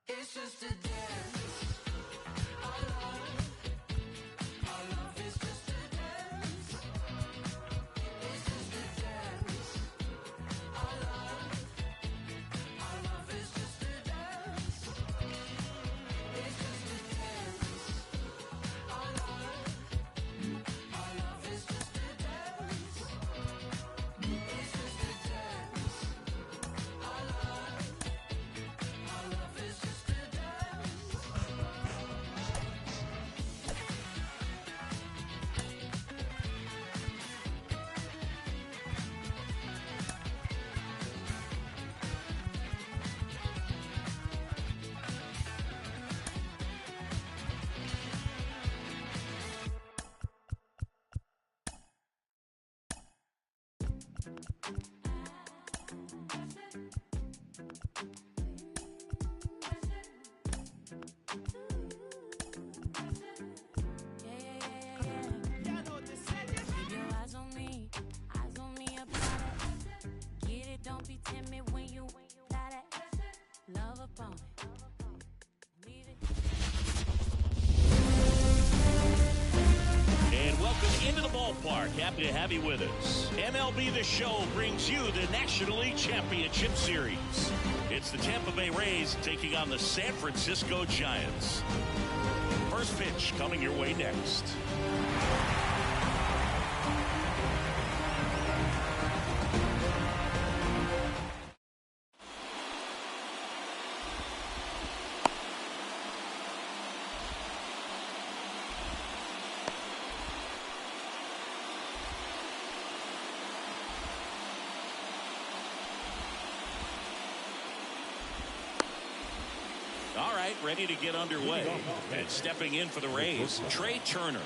It's just a dance. Our love is just a dance. It's just a dance. Our love is just a dance. It's just a dance. Our love is just a dance. It's just a dance. Our love is just a dance. Keep your eyes on me about it. Get it, don't be timid when you got it. Love upon it. Leave it. And welcome into the ballpark. Happy to have you with us. MLB The Show brings you the National League Championship Series. It's the Tampa Bay Rays taking on the San Francisco Giants. First pitch coming your way next. All right, ready to get underway. And stepping in for the Rays, Trey Turner.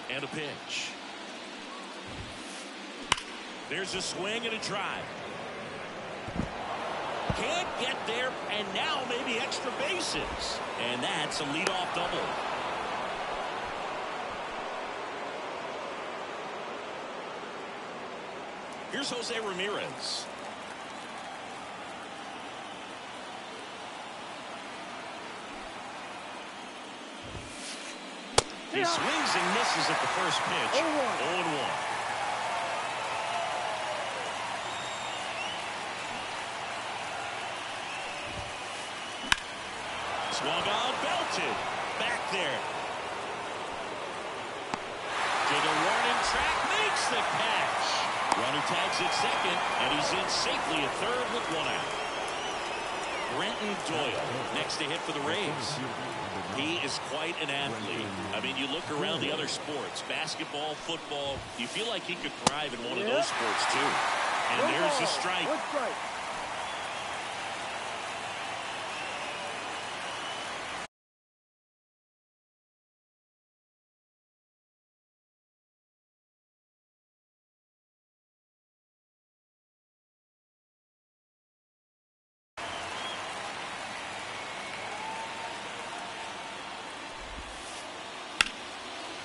And a pitch. There's a swing and a drive. Can't get there, and now maybe extra bases. And that's a leadoff double. Here's Jose Ramirez. He swings and misses at the first pitch. 0-1. Swung on, belted. Back there. To the warning track, makes the catch. Runner tags at second, and he's in safely at third with one out. Brenton Doyle next to hit for the Rays. He is quite an athlete. I mean, you look around the other sports, basketball, football, you feel like he could thrive in one of those sports too. And there's the strike.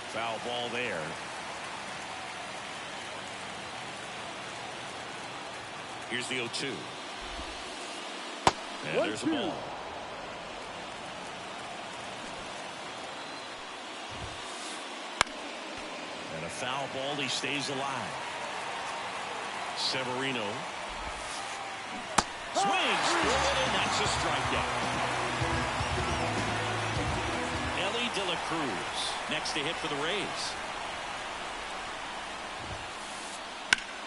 Foul ball there. Here's the 0-2. And there's a ball. And a foul ball. He stays alive. Severino swings through it, and that's a strikeout. Ellie De La Cruz next to hit for the Rays.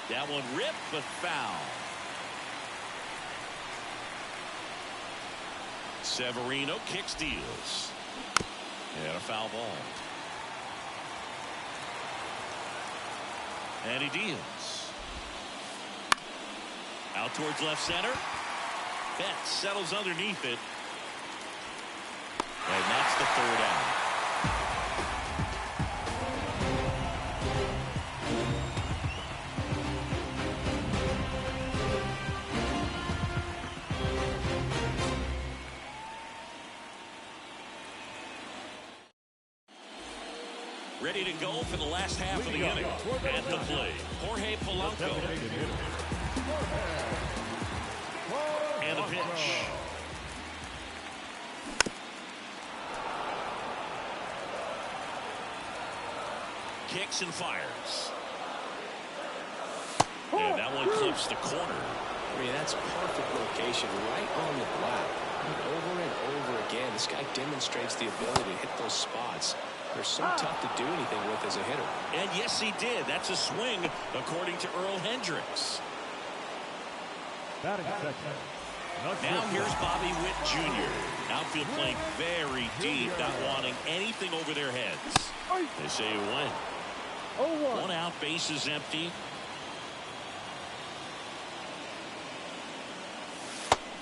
That one ripped, but foul. Severino kicks, deals. And a foul ball. And he deals. Out towards left center. Betts settles underneath it. And that's the third out. Ready to go for the last half of the inning. At the plate, Jorge Polanco. And a pitch. Kicks and fires. And that one clips the corner. I mean, that's perfect location right on the block. Over and over again, this guy demonstrates the ability to hit those spots. They're so tough to do anything with as a hitter. And yes, he did. That's a swing, according to Earl Hendricks. Now here's Bobby Witt Jr. Outfield playing very deep, not wanting anything over their heads. They say a win. 1 out, bases empty.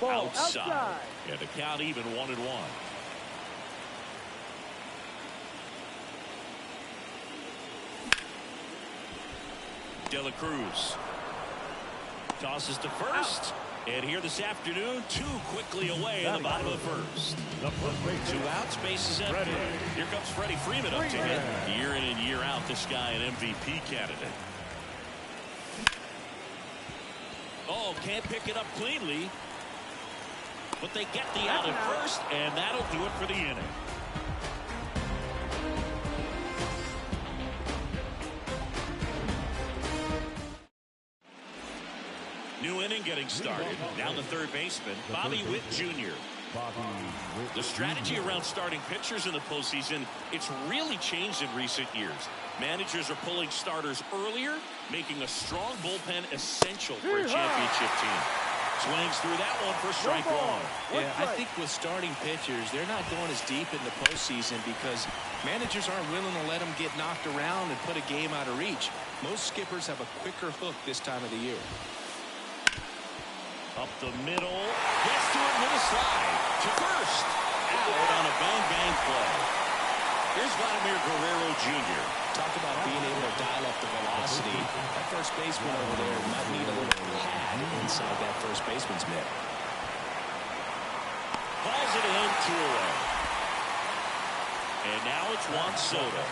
Outside. And the count even 1-1. De La Cruz tosses to first. And here this afternoon, 2 quickly away in the bottom of the first. 2 outs, bases empty. Here comes Freddie Freeman up to hit. Year in and year out, this guy an MVP candidate. Oh, can't pick it up cleanly. But they get the out at first, and that'll do it for the inning. New inning getting started. Now the third baseman, Bobby Witt Jr. The strategy around starting pitchers in the postseason, it's really changed in recent years. Managers are pulling starters earlier, making a strong bullpen essential for a championship team. Swings through that one for strike one. Yeah, I think with starting pitchers, they're not going as deep in the postseason because managers aren't willing to let them get knocked around and put a game out of reach. Most skippers have a quicker hook this time of the year. Up the middle, gets to it with a slide to first. Out on a bang-bang play. Here's Vladimir Guerrero Jr. Talk about being able to dial up the velocity. That first baseman over there might need a little pad inside that first baseman's mitt. Calls it in, 2 away. And now it's Juan Soto.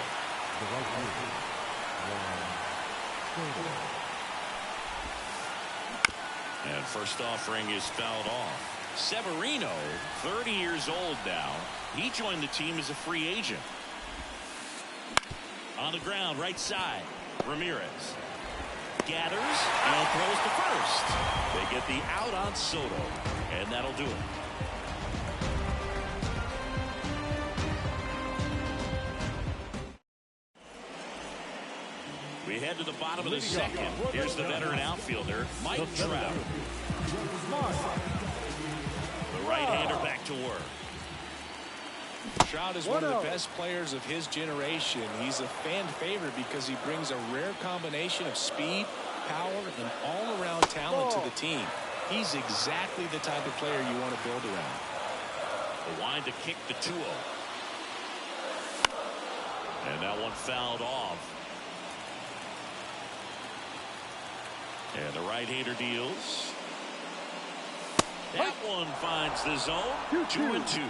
And first offering is fouled off. Severino, 30 years old now. He joined the team as a free agent. On the ground, right side, Ramirez gathers and throws to first. They get the out on Soto, and that'll do it. We head to the bottom of the second. Here's the veteran outfielder, Mike Trout. The right-hander back to work. Trout is one of the best players of his generation. He's a fan favorite because he brings a rare combination of speed, power, and all-around talent to the team. He's exactly the type of player you want to build around. The wind to kick the 2-0. And that one fouled off. And the right-hander deals. That one finds the zone. 2-2.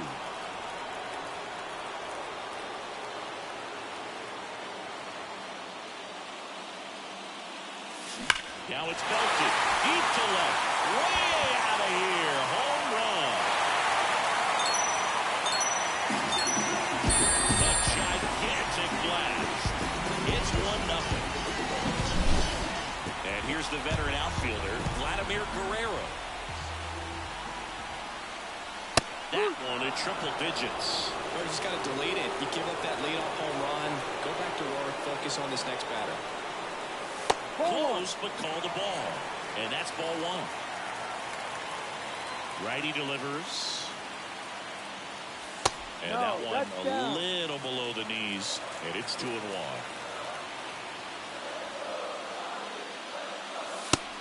Now it's belted deep to left, way out of here, home run. A gigantic blast. It's 1-0. And here's the the veteran outfielder, Vladimir Guerrero. That one in triple digits. Well, you just got to delete it. You give up that leadoff home run. Go back to work. Focus on this next batter. Close, but called a ball. And that's ball one. Righty delivers. And that one a little below the knees. And it's 2-1.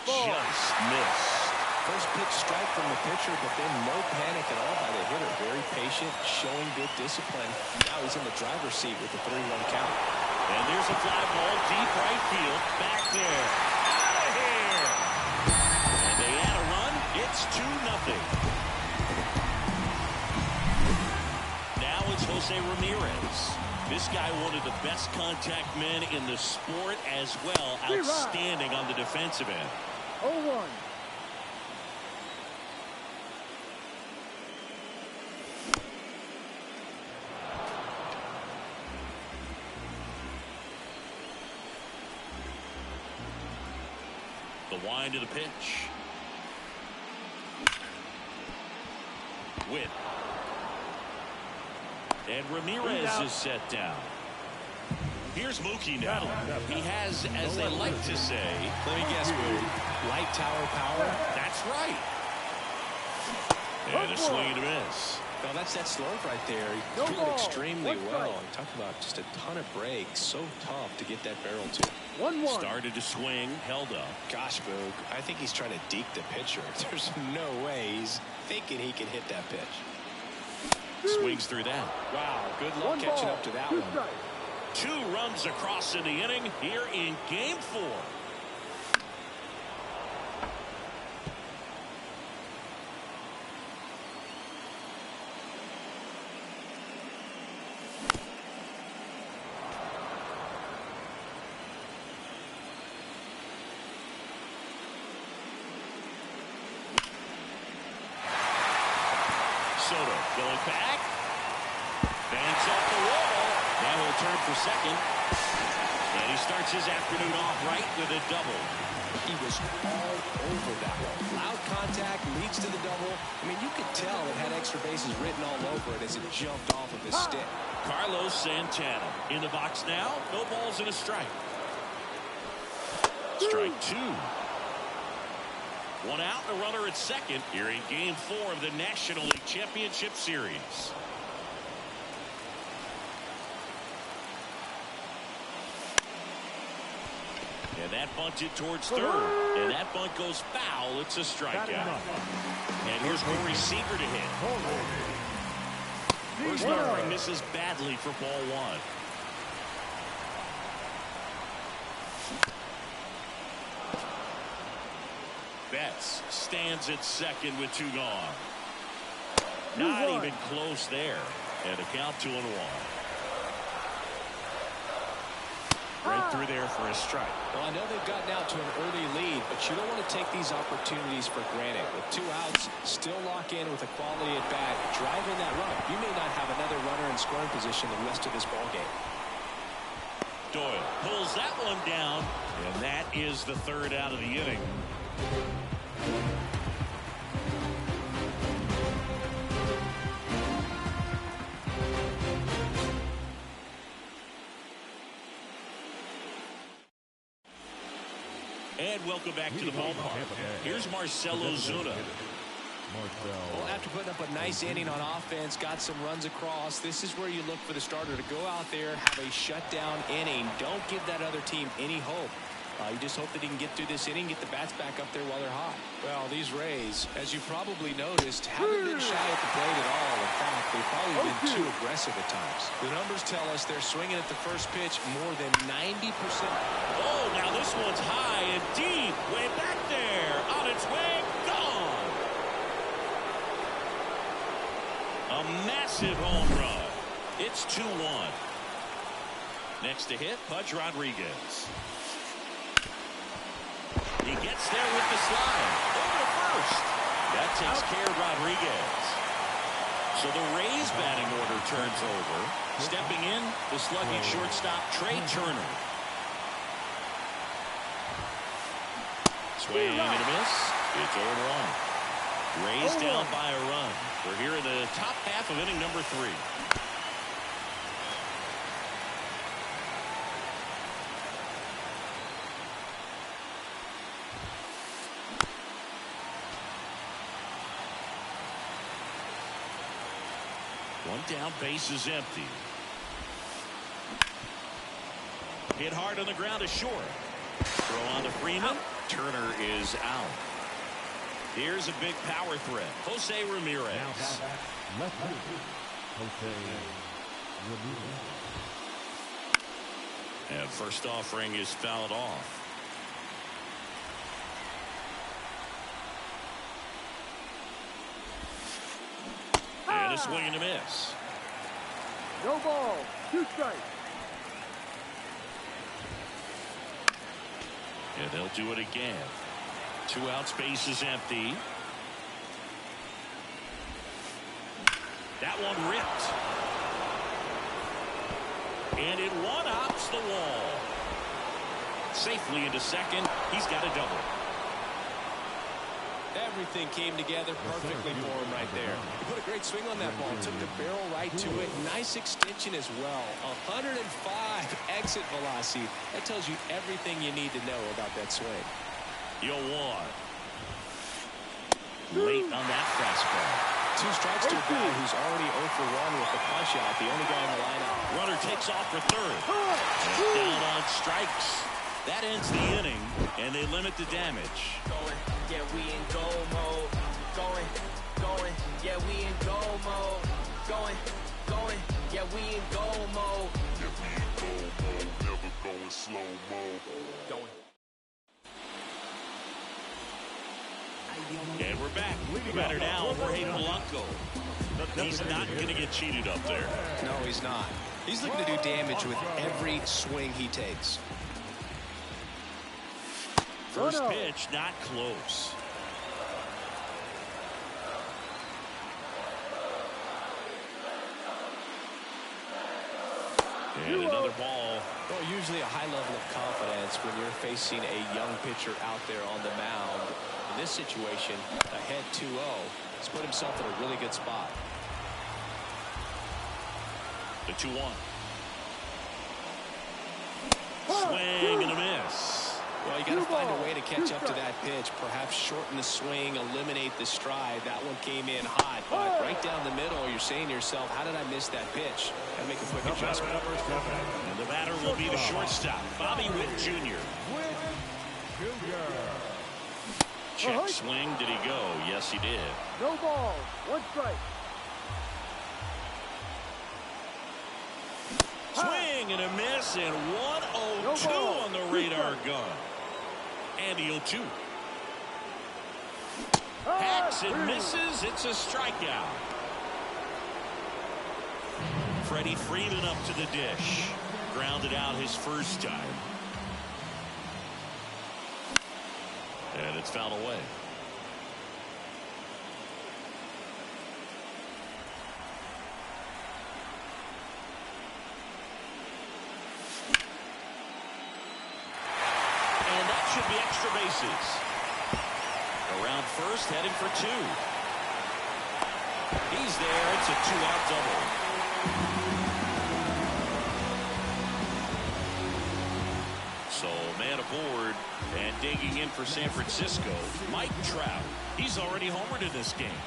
Just missed. First pitch strike from the pitcher, but then no panic at all by the hitter. Very patient, showing good discipline. Now he's in the driver's seat with the 3-1 count. And there's a fly ball deep right field. Back there. Out of here. And they add a run. It's 2-0. Now it's Jose Ramirez. This guy, one of the best contact men in the sport as well. Outstanding on the defensive end. 0-1. The wind of the pitch. Witt. And Ramirez is set down. Here's Mookie now. He has, as they like to say, Let me guess, Mookie. Light tower power. that's right. And a swing and a miss. Well, that's that slurve right there. He threw it extremely well. I'm talking about just a ton of breaks. So tough to get that barrel to. 1-1. Started to swing, held up. Gosh, Boog, I think he's trying to deke the pitcher. There's no way he's thinking he can hit that pitch. Swings through that. Wow, good luck catching up to that one. 2 runs across in the inning here in Game 4. Soto going back. Banks off the wall. Now he'll turn for second. And he starts his afternoon off right with a double. He was all over that one. Loud contact leads to the double. I mean, you could tell it had extra bases written all over it as it jumped off of his stick. Carlos Santana in the box now. No balls and a strike. Strike 2. 1 out, a runner at second here in Game 4 of the National League Championship Series. And that bunted towards third. And that bunt goes foul. It's a strikeout. And here's Corey Seager to hit. First offering misses badly for ball 1. Betts stands at second with 2 gone. Not even close there. And a count 2-1. Right through there for a strike. Well, I know they've gotten out to an early lead, but you don't want to take these opportunities for granted. With 2 outs, still lock in with a quality at bat, drive in that run. You may not have another runner in scoring position the rest of this ball game. Doyle pulls that one down, and that is the 3rd out of the inning. And welcome back to the ballpark. Here's Marcell Ozuna. Well, after putting up a nice inning on offense, got some runs across, this is where you look for the starter to go out there, have a shutdown inning. Don't give that other team any hope. You just hope that he can get through this inning, get the bats back up there while they're hot. Well, these Rays, as you probably noticed, haven't been shy at the plate at all. In fact, they've probably been too aggressive at times. The numbers tell us they're swinging at the first pitch more than 90%. Oh, now this one's high and deep. Way back there. On its way. Gone. A massive home run. It's 2-1. Next to hit, Pudge Rodriguez. He gets there with the slide. Over to first. That takes care of Rodriguez. So the Rays batting order turns over. Stepping in, the slugging shortstop Trey Turner. Swing and a miss. It's 0-1. Rays down by a run. We're here in the top half of inning number 3. One down, base is empty. Hit hard on the ground to short. Throw on to Freeman. Turner is out. Here's a big power threat. Jose Ramirez. And first offering is fouled off. And a swing and a miss. No ball. 2 strikes. And they'll do it again. 2 outs, base is empty. That one ripped. And it one-hops the wall. Safely into second. He's got a double. Everything came together perfectly for him right there. He put a great swing on that ball. Took the barrel right to it. Nice extension as well. 105 exit velocity. That tells you everything you need to know about that swing. 0-1. Late on that fastball. 2 strikes to a guy who's already 0 for 1 with the punch out. The only guy in the lineup. Runner takes off for third. And down on strikes. That ends the inning, and they limit the damage. Going, yeah, we in go mode. Going, yeah, we in go mode. Going, yeah, we in go mode. Yeah, we in go mode, never going slow mode. Going. And we're back. The batter now, Jorge Polanco. He's not going to get cheated up there. No, he's not. He's looking to do damage with every swing he takes. First pitch, not close. And another ball. Well, usually a high level of confidence when you're facing a young pitcher out there on the mound. In this situation, ahead 2-0. He's put himself in a really good spot. The 2-1. Swing and a miss. Well, you got to find a way to catch up to that pitch. Perhaps shorten the swing, eliminate the stride. That one came in hot, but right down the middle, you're saying to yourself, how did I miss that pitch? Got to make a quick adjustment. And the batter will be the shortstop, Bobby Witt Jr. Check swing. Did he go? Yes, he did. No ball. 1 strike. Swing and a miss, and 1-0-2 on the radar gun. And he'll 2. Hacks and misses. It's a strikeout. Freddie Freeman up to the dish. Grounded out his first time. And it's fouled away. Should be extra bases. Around first, heading for 2. He's there. It's a 2-out double. So man aboard and digging in for San Francisco, Mike Trout. He's already homered in this game.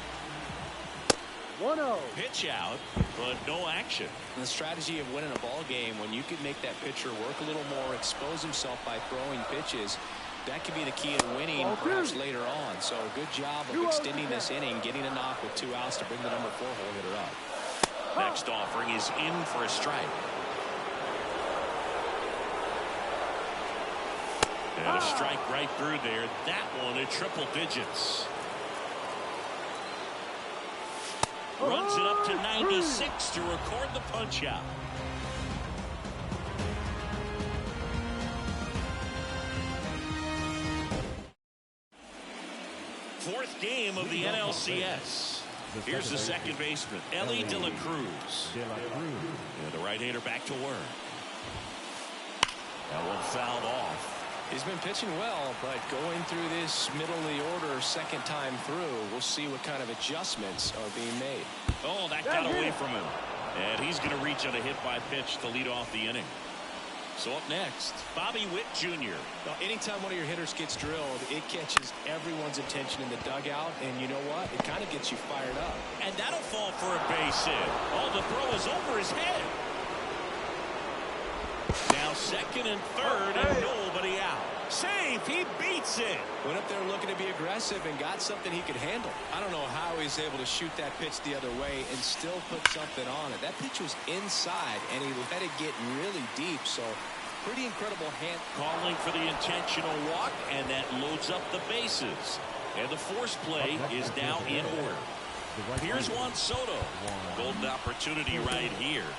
1-0. Pitch out, but no action. The strategy of winning a ball game, when you can make that pitcher work a little more, expose himself by throwing pitches, that could be the key to winning perhaps later on. So good job of extending this inning, getting a knock with 2 outs to bring the number 4 hole hitter up. Next offering is in for a strike. And a strike right through there. That one at triple digits. Runs it up to 96 to record the punch out. Fourth game of the NLCS. Here's the second baseman, Ellie De La Cruz. And the right-hander back to work. That one fouled off. He's been pitching well, but going through this middle of the order second time through, we'll see what kind of adjustments are being made. Oh, that got away from him. And he's going to reach on a hit by pitch to lead off the inning. So up next, Bobby Witt Jr. Well, anytime one of your hitters gets drilled, it catches everyone's attention in the dugout, and you know what? It kind of gets you fired up. And that'll fall for a base hit. Oh, the throw is over his head. Now second and third, and nobody out. Safe, he beats it. Went up there looking to be aggressive and got something he could handle. I don't know how he's able to shoot that pitch the other way and still put something on it. That pitch was inside, and he let it get really deep, so pretty incredible hand. Calling for the intentional walk, and that loads up the bases. And the force play is now in order. Here's Juan Soto. Golden opportunity right here.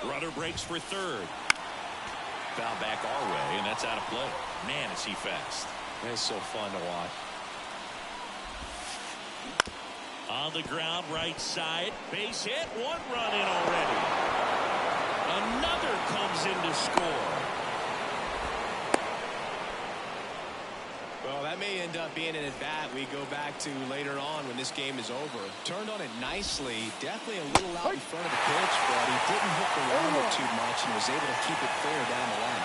Runner breaks for third. Foul back our way, and that's out of play. Man, is he fast. It's so fun to watch. On the ground, right side. Base hit. One run in already. Another comes in to score. Well, that may end up being an at-bat we go back to later on when this game is over. Turned on it nicely. Definitely a little out in front of the pitch, but he didn't hit the rounder too much and was able to keep it fair down the line.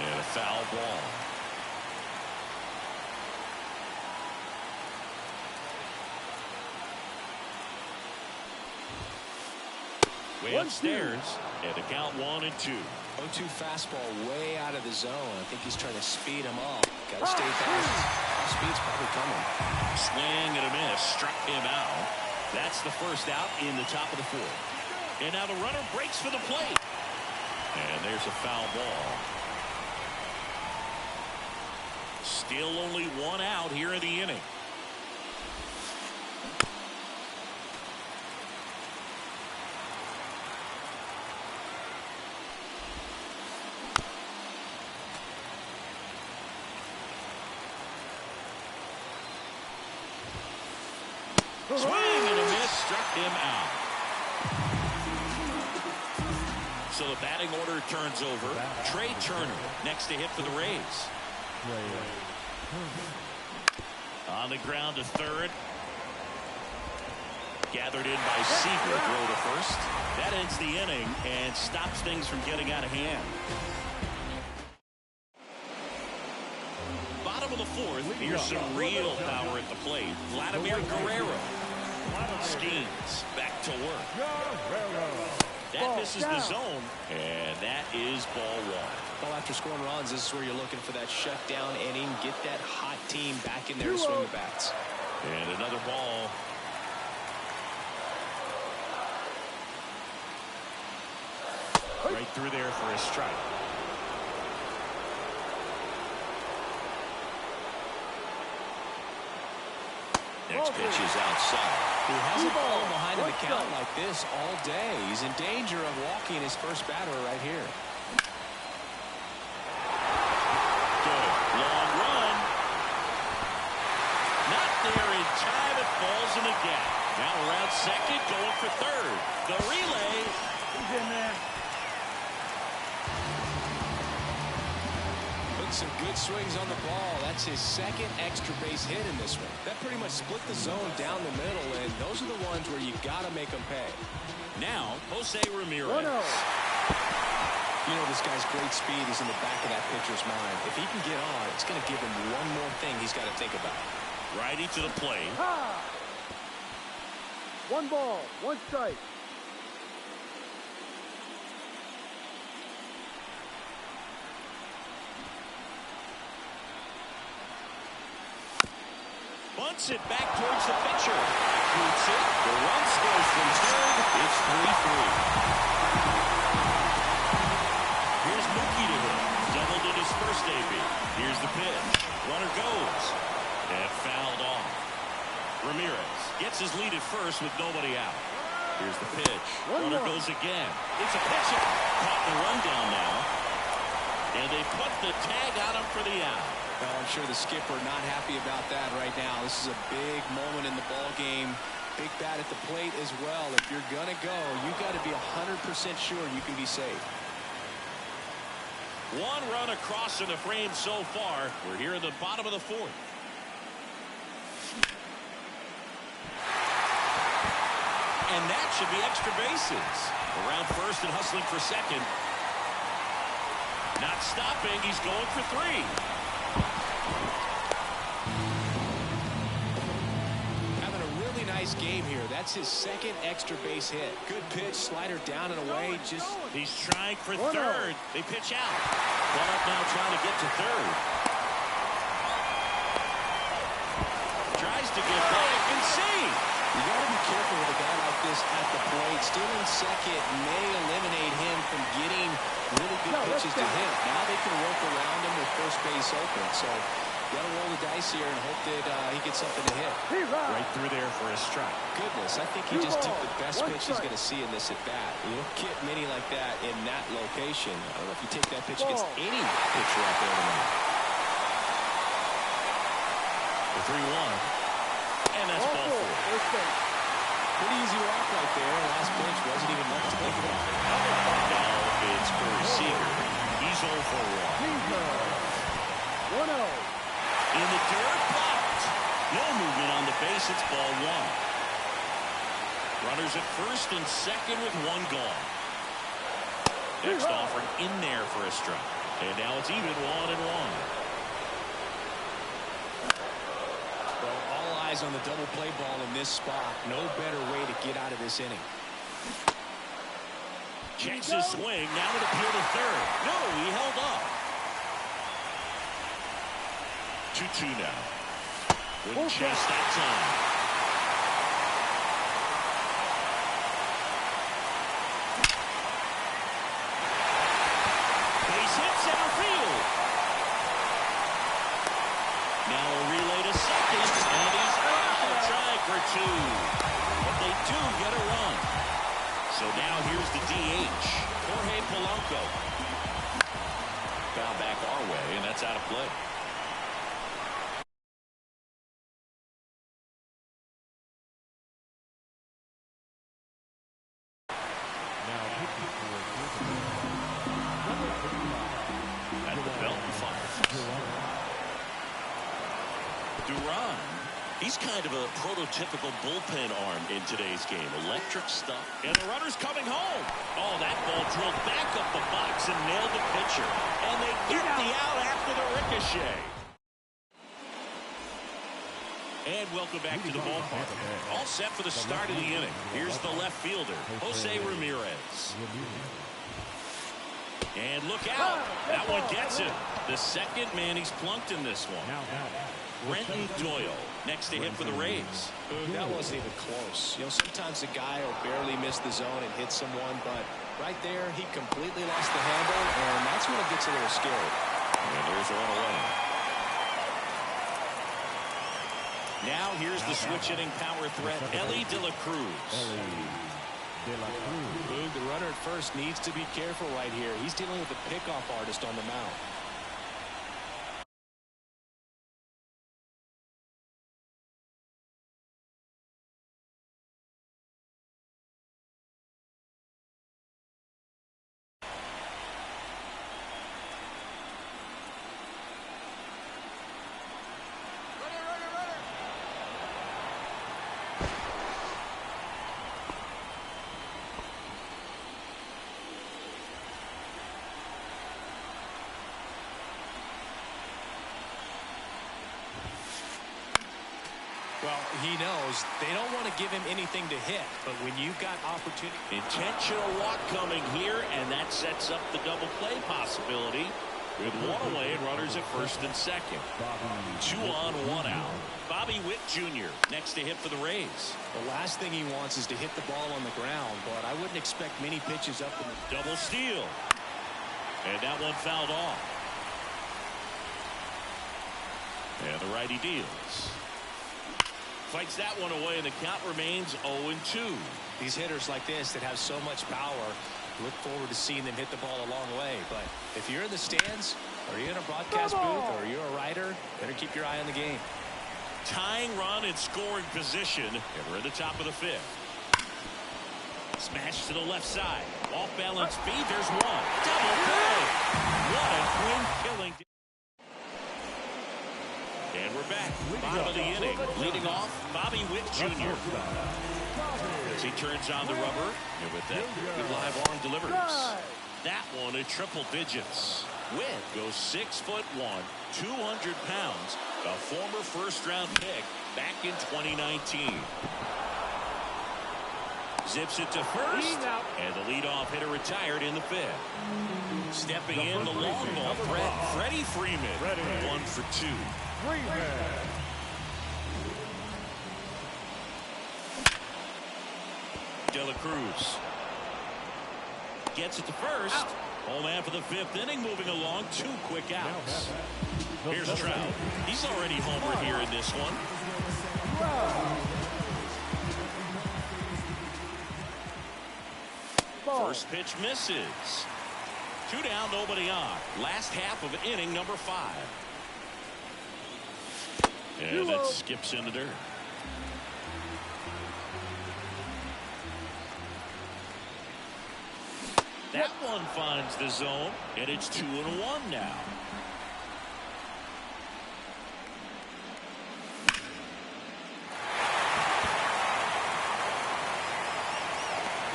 And a foul ball. Way upstairs, and the count 1-2. 0-2 fastball way out of the zone. I think he's trying to speed him up. Got to stay fast. Speed's probably coming. Swing and a miss. Struck him out. That's the first out in the top of the fourth. And now the runner breaks for the plate. And there's a foul ball. Still only one out here in the inning. Swing and a miss, struck him out. So the batting order turns over. Trey Turner next to hit for the Rays. On the ground to third. Gathered in by Seager, throw to first. That ends the inning and stops things from getting out of hand. Bottom of the fourth, here's some real power at the plate. Vladimir Guerrero schemes back to work. That misses the zone, and that is ball one. Well, after scoring runs, this is where you're looking for that shutdown inning. Get that hot team back in there to swing the bats. And another ball. Right through there for a strike. Next pitch is outside. He hasn't fallen behind an account like this all day. He's in danger of walking his first batter right here. Good. Long run. Not there in time. It falls in the gap. Now around second, going for third. The relay. He's in there. Some good swings on the ball. That's his second extra base hit in this one. That pretty much split the zone down the middle, and those are the ones where you got to make them pay. Now, Jose Ramirez. 1-0. You know, this guy's great speed is in the back of that pitcher's mind. If he can get on, it's going to give him one more thing he's got to think about. Righty to the plate. Ha! 1 ball, 1 strike. Bunts it back towards the pitcher. Shoots it. The run scores from third. It's 3-3. Here's Mookie to hit. Doubled in his first AB. Here's the pitch. Runner goes. And fouled off. Ramirez first with nobody out. Here's the pitch. Runner more. goes again. It's a pitch. Caught the rundown now. And they put the tag on him for the out. Well, I'm sure the skipper not happy about that right now. This is a big moment in the ball game. Big bat at the plate as well. If you're going to go, you got to be 100% sure you can be safe. One run across in the frame so far. We're here in the bottom of the fourth. And that should be extra bases. Around first and hustling for second. Not stopping. He's going for three. Having a really nice game here. That's his second extra base hit. Good pitch, slider down and away. He's trying for third. They pitch out. One up now trying to get to third. Tries to get back and see. You got to be careful with a guy like this at the plate. Stealing second may eliminate him from getting really good pitches to him. Now they can work around him with first base open. So you got to roll the dice here and hope that he gets something to hit. Right through there for a strike. Goodness, I think he just took the best pitch he's going to see in this at bat. You don't get many like that in that location. I don't know if you take that pitch against any pitcher out there tonight. The 3-1. And that's ball four. Pretty easy walk right there. Last pitch wasn't even much to think about. Now it's Corey Seager. He's 0 for 1. 1-0. In the dirt, blocked. No movement on the base. It's ball one. Runners at first and second with one gone. Next offering in there for a strike. And now it's even 1-1. On the double play ball in this spot. No better way to get out of this inning. Checks his swing. Now it appeal to third. No, he held up. 2-2 now. Wouldn't chase that time. Base hit center field. Now a relay to second, and he's trying for two. But they do get a run. So now here's the DH, Jorge Polanco. Foul back our way, and that's out of play. At the belt and fire. Duran, he's kind of a prototypical bullpen arm in today's game. Electric stuff. And the runner's coming home. Oh, that ball drilled back up the box and nailed the pitcher. And they get the out after the ricochet. And welcome back to the ballpark. All set for the start of the inning. Here's the left fielder, Jose Ramirez. And look out. That one gets him. The second man he's plunked in this one. Brenton Doyle next to him for the Rays. That wasn't even close. You know, sometimes a guy will barely miss the zone and hit someone, but right there he completely lost the handle, and that's when it gets a little scary. And there's a run away. Now here's the switch hitting power threat, Ellie De La Cruz. Boog, the runner at first needs to be careful right here. He's dealing with a pickoff artist on the mound. Well, he knows they don't want to give him anything to hit, but when you've got opportunity. Intentional walk coming here, and that sets up the double play possibility with one away and runners at first and second. 2 on, 1 out. Bobby Witt Jr. next to hit for the Rays. The last thing he wants is to hit the ball on the ground, but I wouldn't expect many pitches up in the double steal. And that one fouled off. And the righty deals. fights that one away, and the count remains 0-2. These hitters like this that have so much power, look forward to seeing them hit the ball a long way. But if you're in the stands, or you're in a broadcast booth, or you're a writer, better keep your eye on the game. Tying run in scoring position, and we're at the top of the 5th. Smash to the left side. Off balance feed. There's one. Double play. What a twin killing. And we're back. Bottom of the inning. Leading off, Bobby Witt Jr. As he turns on the rubber. And with that, good live arm deliveries. That one at triple digits. Witt goes 6'1", 200 pounds. A former first-round pick back in 2019. Zips it to first, and the leadoff hitter retired in the 5th. Stepping in the long ball threat, Freddie Freeman, 1 for 2. De La Cruz gets it to first. Home man for the 5th inning, moving along, 2 quick outs. Here's Trout. He's already homered here in this one. First pitch misses. 2 down, nobody on. Last half of inning number 5. And it skips in the dirt. That one finds the zone, and it's 2-1 now.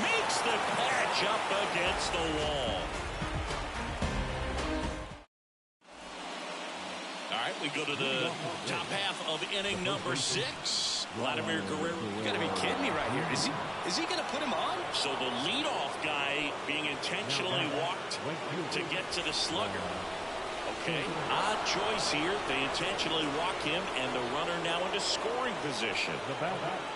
Makes the catch up against the wall. All right, we go to the top half of inning number 6. Vladimir Guerrero. You got to be kidding me right here. Is he going to put him on? So the leadoff guy being intentionally walked to get to the slugger. Okay, odd choice here. They intentionally walk him, and the runner now into scoring position.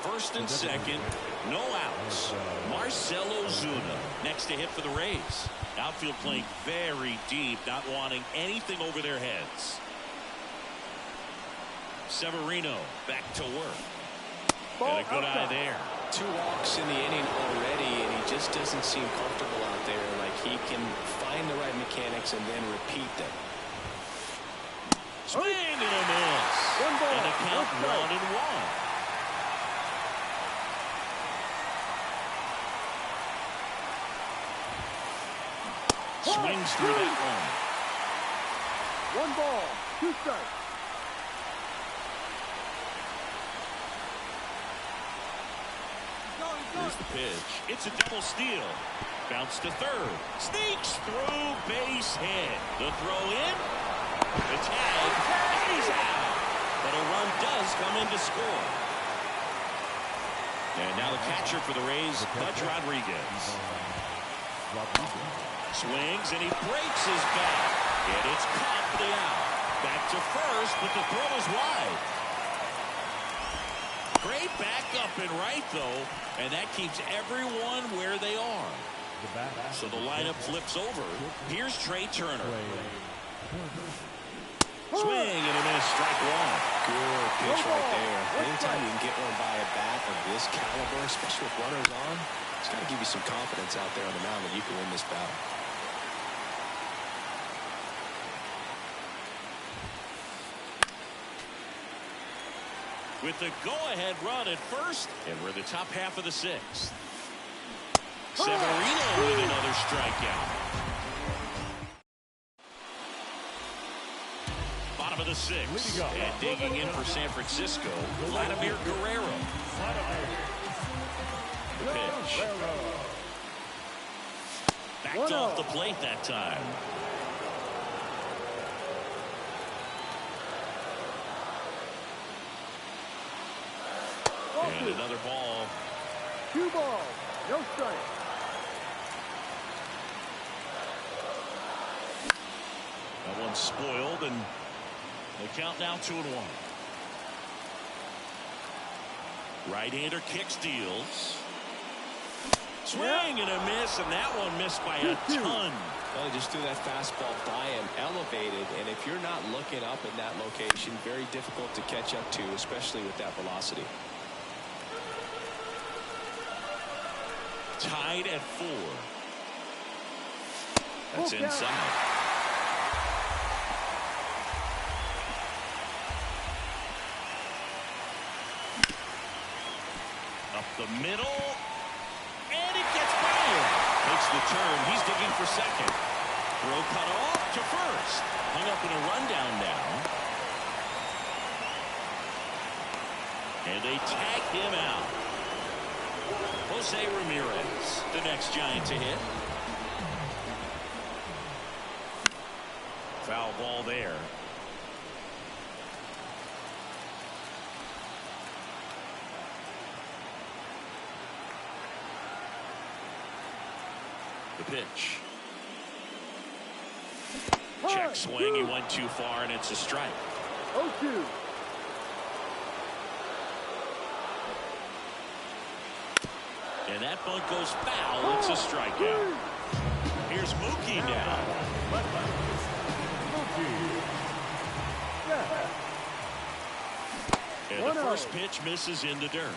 First and second, no outs. Marcell Ozuna next to hit for the Rays. Outfield playing very deep, not wanting anything over their heads. Severino back to work. And a good eye there. 2 walks in the inning already, and he just doesn't seem comfortable out there. Like he can find the right mechanics and then repeat them. Swing and a miss. And the count 1-1. Swings through that one. 1 ball, 2 strikes. Here's the pitch. It's a double steal. Bounce to third. Sneaks through, base hit. The throw in. The tag. And he's out. But a run does come in to score. And now the catcher for the Rays, Pudge Rodriguez. Swings and he breaks his back. And it's caught for the out. Back to first, but the throw is wide. Great backup and right, though, and that keeps everyone where they are. So the lineup flips over. Here's Trey Turner. Swing and a miss, strike 1. Good pitch right there. Anytime you can get one by a bat of this caliber, especially with runners on, it's got to give you some confidence out there on the mound that you can win this battle. With the go-ahead run at first, and we're in the top half of the 6th. Severino with another strikeout. Bottom of the 6th, and digging in for San Francisco, Vladimir Guerrero. The pitch. Backed off the plate that time. And another ball. 2 balls, no strike. That one's spoiled, and the count now 2-1. Right-hander kicks, deals. Swing and a miss, and that one missed by a ton. Well, he just threw that fastball by him, elevated, and if you're not looking up in that location, very difficult to catch up to, especially with that velocity. Tied at 4. That's Full count. inside. Up the middle. And it gets by him. Makes the turn. He's digging for second. Throw cut off to first. Hung up in a rundown now. And they tag him out. Jose Ramirez, the next Giant to hit. Foul ball there. The pitch. Check swing. He went too far, and it's a strike. 0-2. And that bunt goes foul. It's a strikeout. Here's Mookie now. And the first pitch misses in the dirt.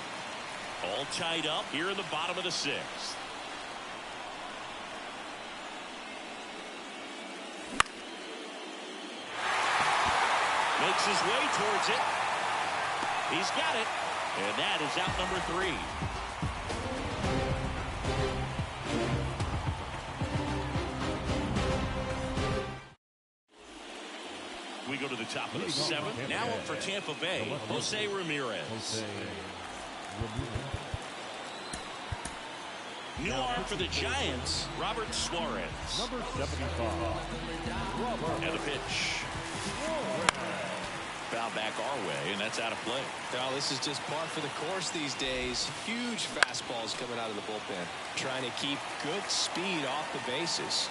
All tied up here in the bottom of the 6th. Makes his way towards it. He's got it. And that is out number 3. We go to the top of the 7th. Now up for Tampa Bay, Jose Ramirez. New arm for the Giants, Robert Suarez. Number 75. And the pitch. Foul back our way, and that's out of play. Well, this is just par for the course these days. Huge fastballs coming out of the bullpen. Trying to keep good speed off the bases.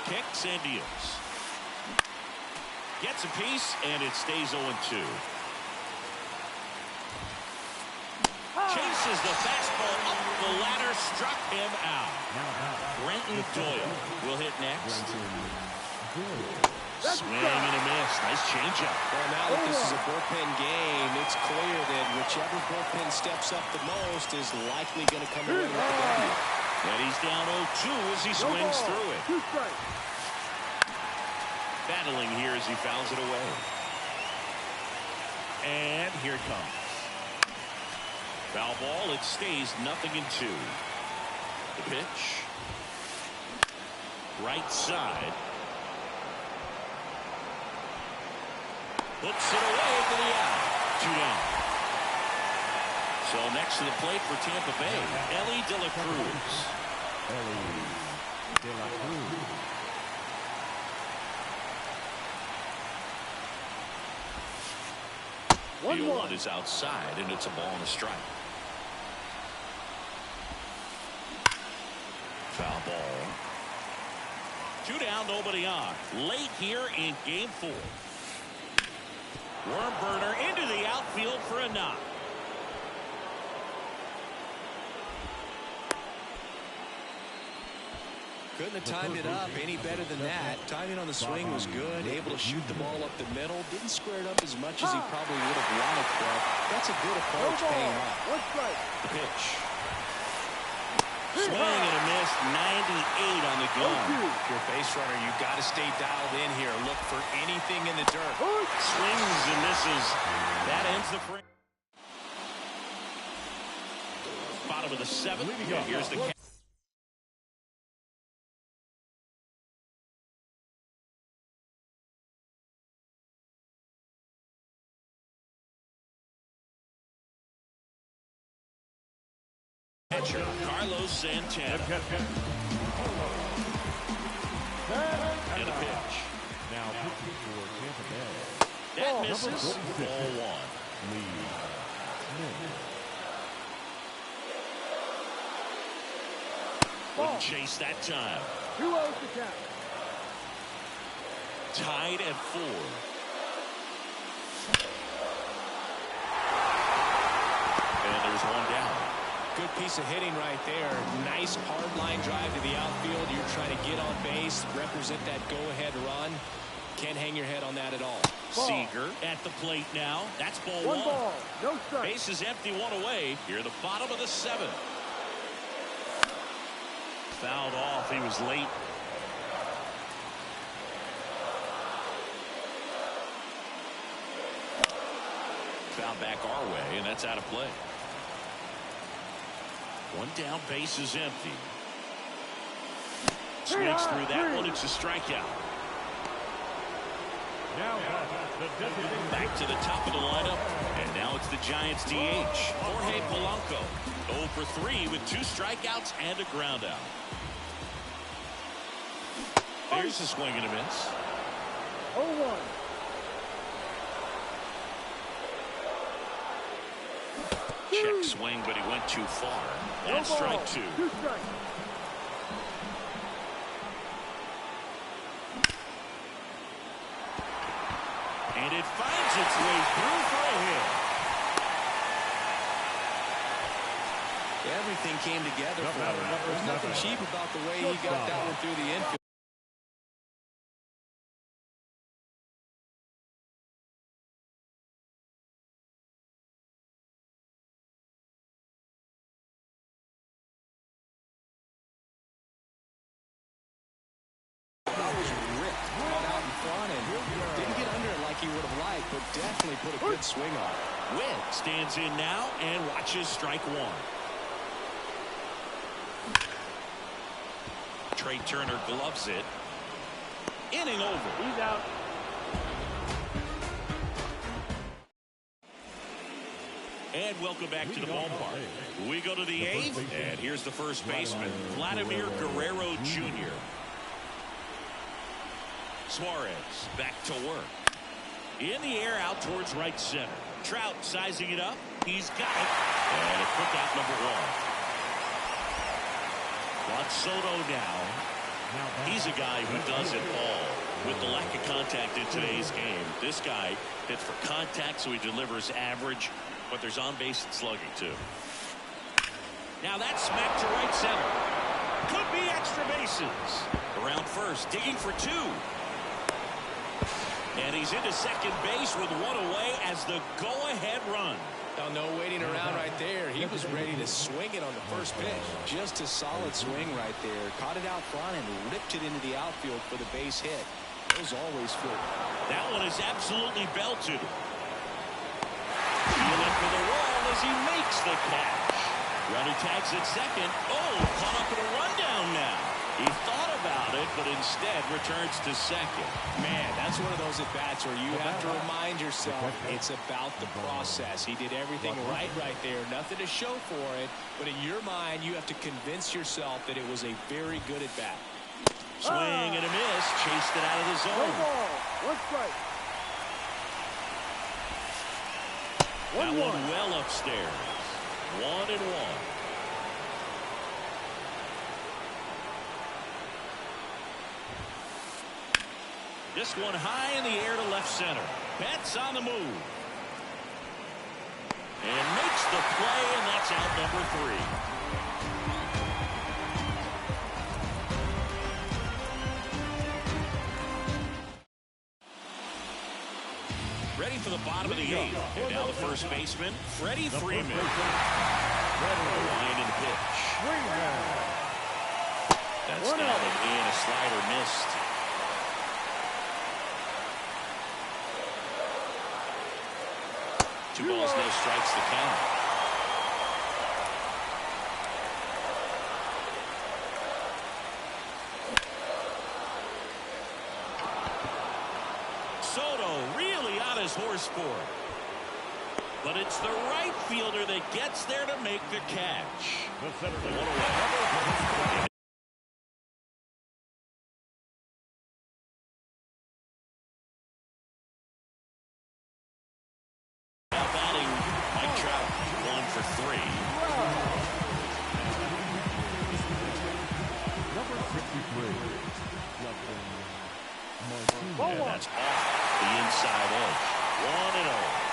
Kicks and deals. Gets a piece, and it stays 0-2. Chases the fastball up the ladder, struck him out. Brenton Doyle will hit next. Swing and a miss. Nice changeup. Well, now that this is a bullpen game, it's clear that whichever bullpen steps up the most is likely going to come away with the W. And he's down 0-2 as he swings through it. 2 strikes. Battling here as he fouls it away. And here it comes. Foul ball. It stays 0-2. The pitch. Right side. Puts it away for the out. 2 down. So next to the plate for Tampa Bay, Ellie De La Cruz. The 0-1 is outside, and it's a ball and a strike. Foul ball. 2 down, nobody on. Late here in game 4. Worm burner into the outfield for a knock. Couldn't have timed it up any better than that. Timing on the swing was good. Able to shoot the ball up the middle. Didn't square it up as much as he probably would have wanted, but that's a good approach paying off. 1 strike. The pitch. Swing and a miss. 98 on the gun. If you're a base runner, you've got to stay dialed in here. Look for anything in the dirt. Swings and misses. That ends the frame. Bottom of the 7th. Here's the catcher, Carlos Santana. And a pitch. Now pitching for Tampa Bay. That misses. Ball 1. Wouldn't chase that time. 2-0 to count. Tied at 4. And there's 1 down. Good piece of hitting right there. Nice hard line drive to the outfield. You're trying to get on base, represent that go-ahead run. Can't hang your head on that at all. Ball. Seager at the plate now. That's ball One one. ball, no strike. Base is empty, one away. Here, the bottom of the seventh. Fouled off. He was late. Foul back our way, and that's out of play. One down, base is empty. Swings through that one. It's a strikeout. Now the designated Back to the top of the lineup, and now it's the Giants DH, Jorge Polanco. 0 for 3 with 2 strikeouts and a groundout. There's a swing and a miss. 0-1. Check swing, but he went too far. No That's ball, strike 2. 2 strikes. And it finds its way through for a hit. Everything came together for him. There's nothing cheap about the way he got that one through the infield. That was ripped, caught out in front, and didn't get under it like he would have liked, but definitely put a good swing on it. Witt stands in now and watches strike 1. Trey Turner gloves it. Inning over. He's out. And welcome back to the ballpark. We go to the 8th, and here's the first baseman, Vladimir Guerrero Jr. Suarez back to work. In the air out towards right center. Trout sizing it up. He's got it. And a quick out, number 1. Juan Soto now. He's a guy who does it all. With the lack of contact in today's game, this guy hits for contact, so he delivers average, but there's on base and slugging too. Now that's smacked to right center. Could be extra bases. Around first, digging for 2. And he's into second base with 1 away as the go-ahead run. Now, no waiting around right there. He was ready to swing it on the first pitch. Just a solid swing right there. Caught it out front and ripped it into the outfield for the base hit. Those always feel. That one is absolutely belted. Feeling for the wall as he makes the catch. Runner tags at second. Oh, caught up in a rundown now. He thought about it, but instead returns to second. Man, that's one of those at-bats where you have to remind yourself it's about the process. He did everything right there. Nothing to show for it, but in your mind, you have to convince yourself that it was a very good at-bat. Swing and a miss. Chased it out of the No zone. ball, 1 strike. That 1-1. one well upstairs. 1-1. This one high in the air to left center. Betts on the move. And makes the play, and that's out number 3. Ready for the bottom of the 8th. And now the first baseman, Freddie Freeman. Line in the pitch. That's down and in. A slider missed. 2 balls, no strikes, the count. Soto really on his horse for it. But it's the right fielder that gets there to make the catch. One away. Now batting Mike Trout, 1 for 3. number 63. And that's off the inside edge. 1-0.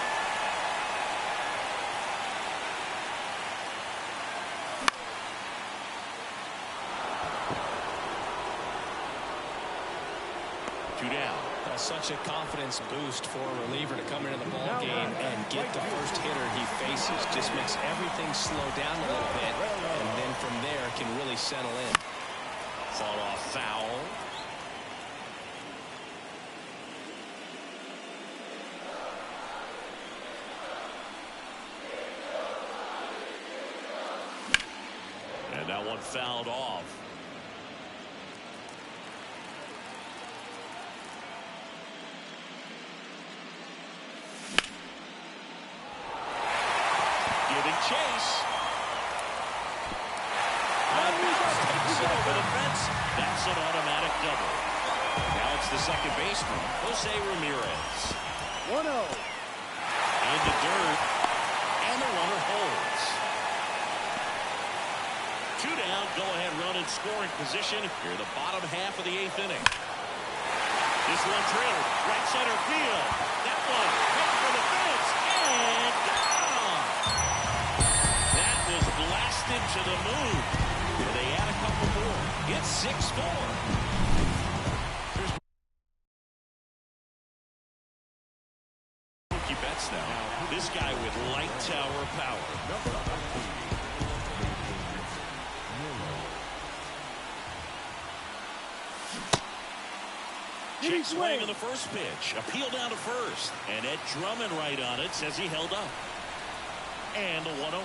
Such a confidence boost for a reliever to come into the ball game and get the first hitter he faces. Just makes everything slow down a little bit, and then from there can really settle in. Fought off foul. And that one fouled off. Giving chase. Takes it over the fence. That's an automatic double. Now it's the second baseman, Jose Ramirez. 1-0. In the dirt. And the runner holds. 2 down, go-ahead run in scoring position here in the bottom half of the 8th inning. This one drilled, right center field. That one headed for the fence and gone. That was blasted to the moon. And they add a couple more. It's 6-4. Mookie Betts now. This guy with light tower power. Check swing on the first pitch. Appeal down to first. And Ed Drummond right on it says he held up. And a 1-0.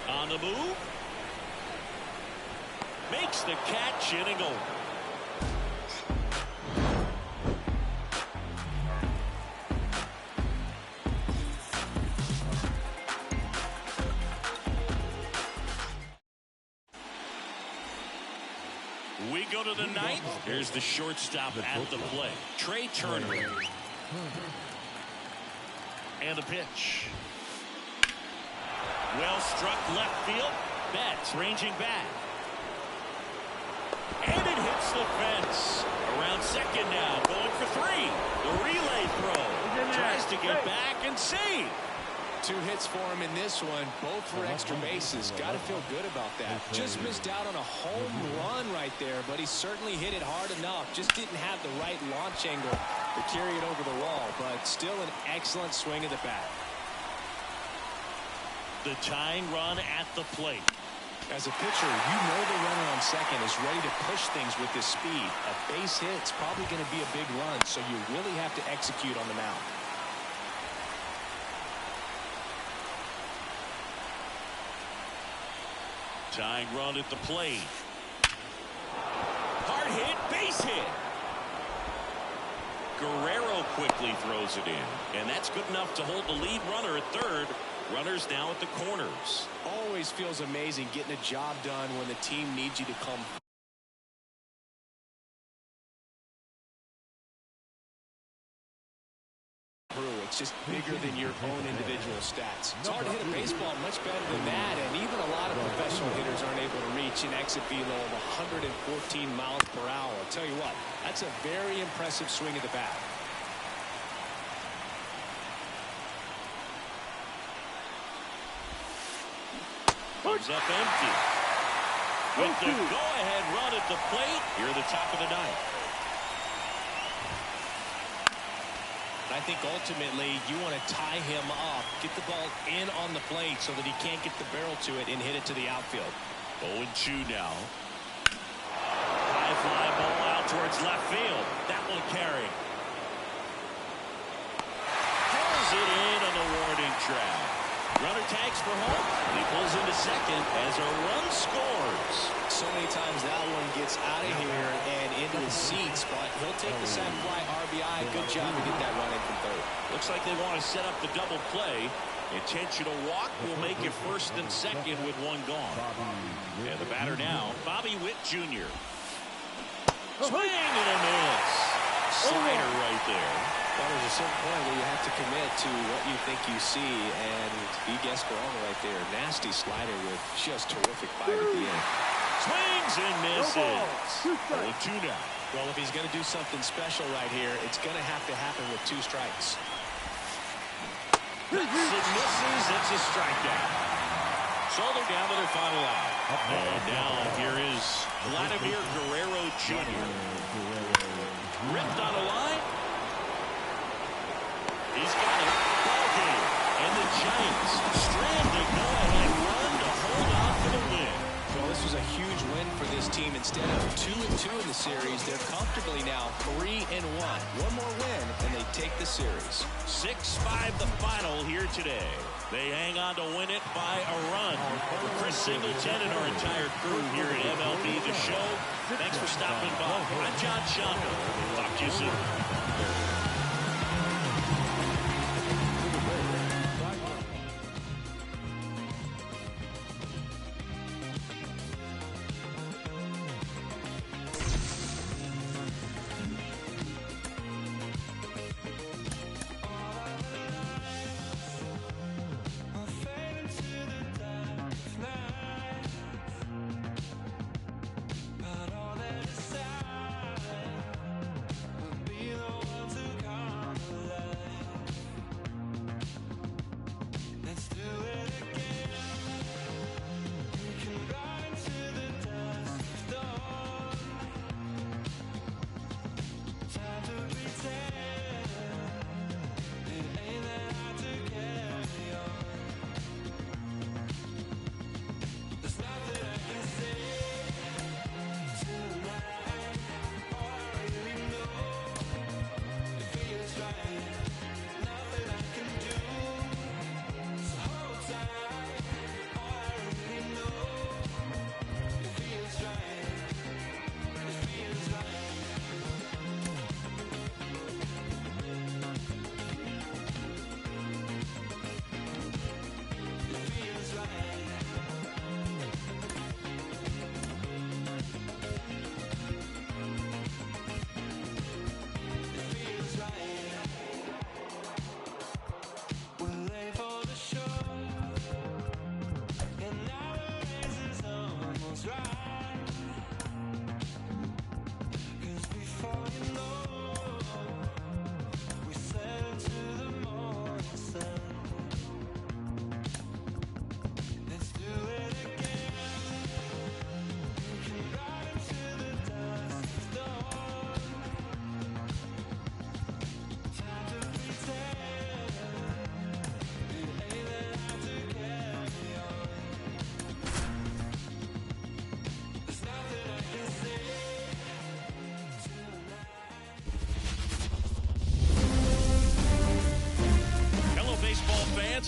On the move. Makes the catch, inning over. We go to the 9th. Here's the shortstop at the plate. Trey Turner. And the pitch. Well struck left field. Betts ranging back. And it hits the fence. Around second now. Going for 3. The relay throw. Tries to get back and save. 2 hits for him in this one, both for extra bases. Got to feel good about that. Just missed out on a home run right there, but he certainly hit it hard enough. Just didn't have the right launch angle to carry it over the wall, but still an excellent swing of the bat. The tying run at the plate. As a pitcher, you know the runner on second is ready to push things with his speed. A base hit's probably going to be a big run, so you really have to execute on the mound. Tying run at the plate. Hard hit, base hit. Guerrero quickly throws it in. And that's good enough to hold the lead runner at third. Runners now at the corners. Always feels amazing getting a job done when the team needs you to come. It's just bigger than your own individual stats. It's hard to hit a baseball much better than that, and even a lot of professional hitters aren't able to reach an exit velo of 114 miles per hour. I'll tell you what, that's a very impressive swing of the bat. Comes up empty. With the go-ahead run at the plate, here at the top of the 9th. I think ultimately you want to tie him up, get the ball in on the plate so that he can't get the barrel to it and hit it to the outfield. 0-2 now. High fly ball out towards left field. That will carry. Pulls it in on the warning track. Runner tags for home. And he pulls into second as a run scores. So many times that one gets out of here and into the seats, but he'll take the sac fly RBI. Good job to get that run in from third. Looks like they want to set up the double play. Intentional walk will make it first and second with one gone. And the batter now, Bobby Witt Jr. Swing and a miss. Slider right there. Well, there's a certain point where you have to commit to what you think you see, and he gets wrong right there. Nasty slider with just terrific bite at the end. Swings and misses. 0-2 now. Well, if he's going to do something special right here, it's going to have to happen with 2 strikes. That's it, misses. It's a strikeout. So they're down to their final out. And now here is Vladimir Guerrero Jr. Ripped on a line. He's got it. Ball game. And the Giants strand a go-ahead run to hold on for the win. Well, this was a huge win for this team. Instead of 2-2 in the series, they're comfortably now 3-1. One more win, and they take the series. 6-5 the final here today. They hang on to win it by a run. For Chris Singleton and our entire crew here at MLB The Show, thanks for stopping by. I'm John Shanto. Talk to you soon.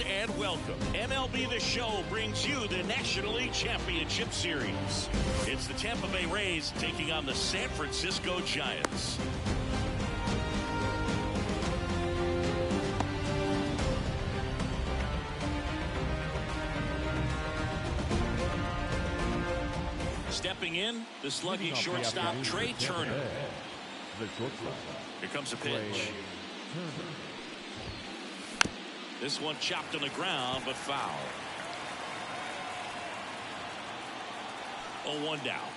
And welcome. MLB The Show brings you the National League Championship Series. It's the Tampa Bay Rays taking on the San Francisco Giants. Stepping in, the slugging shortstop Trey Turner. Here comes a pitch. This one chopped on the ground, but foul. 0-1 down.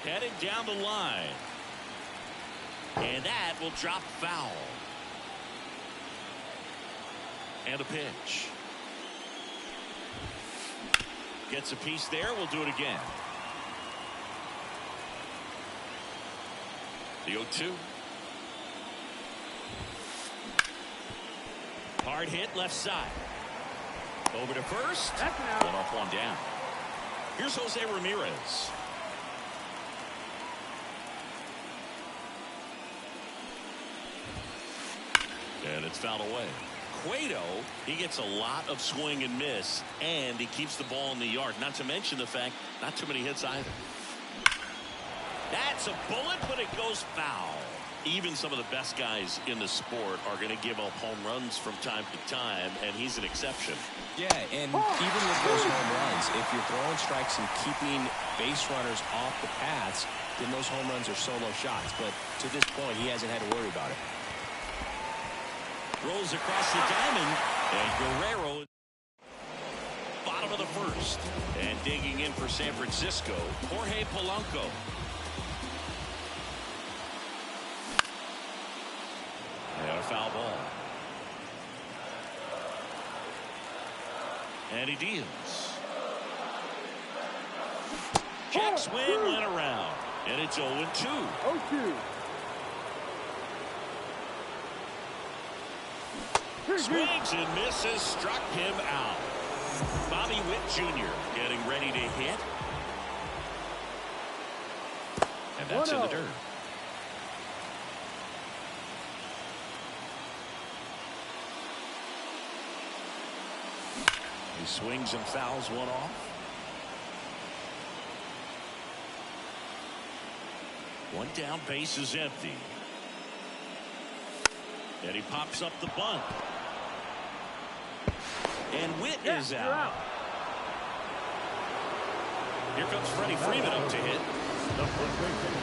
Heading down the line. And that will drop foul. And a pitch. Gets a piece there. We'll do it again. The 0-2. Hard hit left side. Over to first. That's an out. One off, one down. Here's Jose Ramirez. And it's fouled away. Cueto, he gets a lot of swing and miss, and he keeps the ball in the yard. Not to mention the fact, not too many hits either. That's a bullet, but it goes foul. Even some of the best guys in the sport are going to give up home runs from time to time, and he's an exception. Yeah, and even with those home runs, if you're throwing strikes and keeping base runners off the paths, then those home runs are solo shots. But to this point, he hasn't had to worry about it. Rolls across the diamond, and Guerrero, bottom of the first. And digging in for San Francisco, Jorge Polanco. And a foul ball. And he deals. Check swing went around. And it's 0-2. 0-2. Swings and misses, struck him out. Bobby Witt Jr. getting ready to hit. And that's in the dirt. He swings and fouls one off. One down, base is empty. And he pops up the bunt. And Witt is out. Here comes Freddie Freeman up to hit. The first baseman,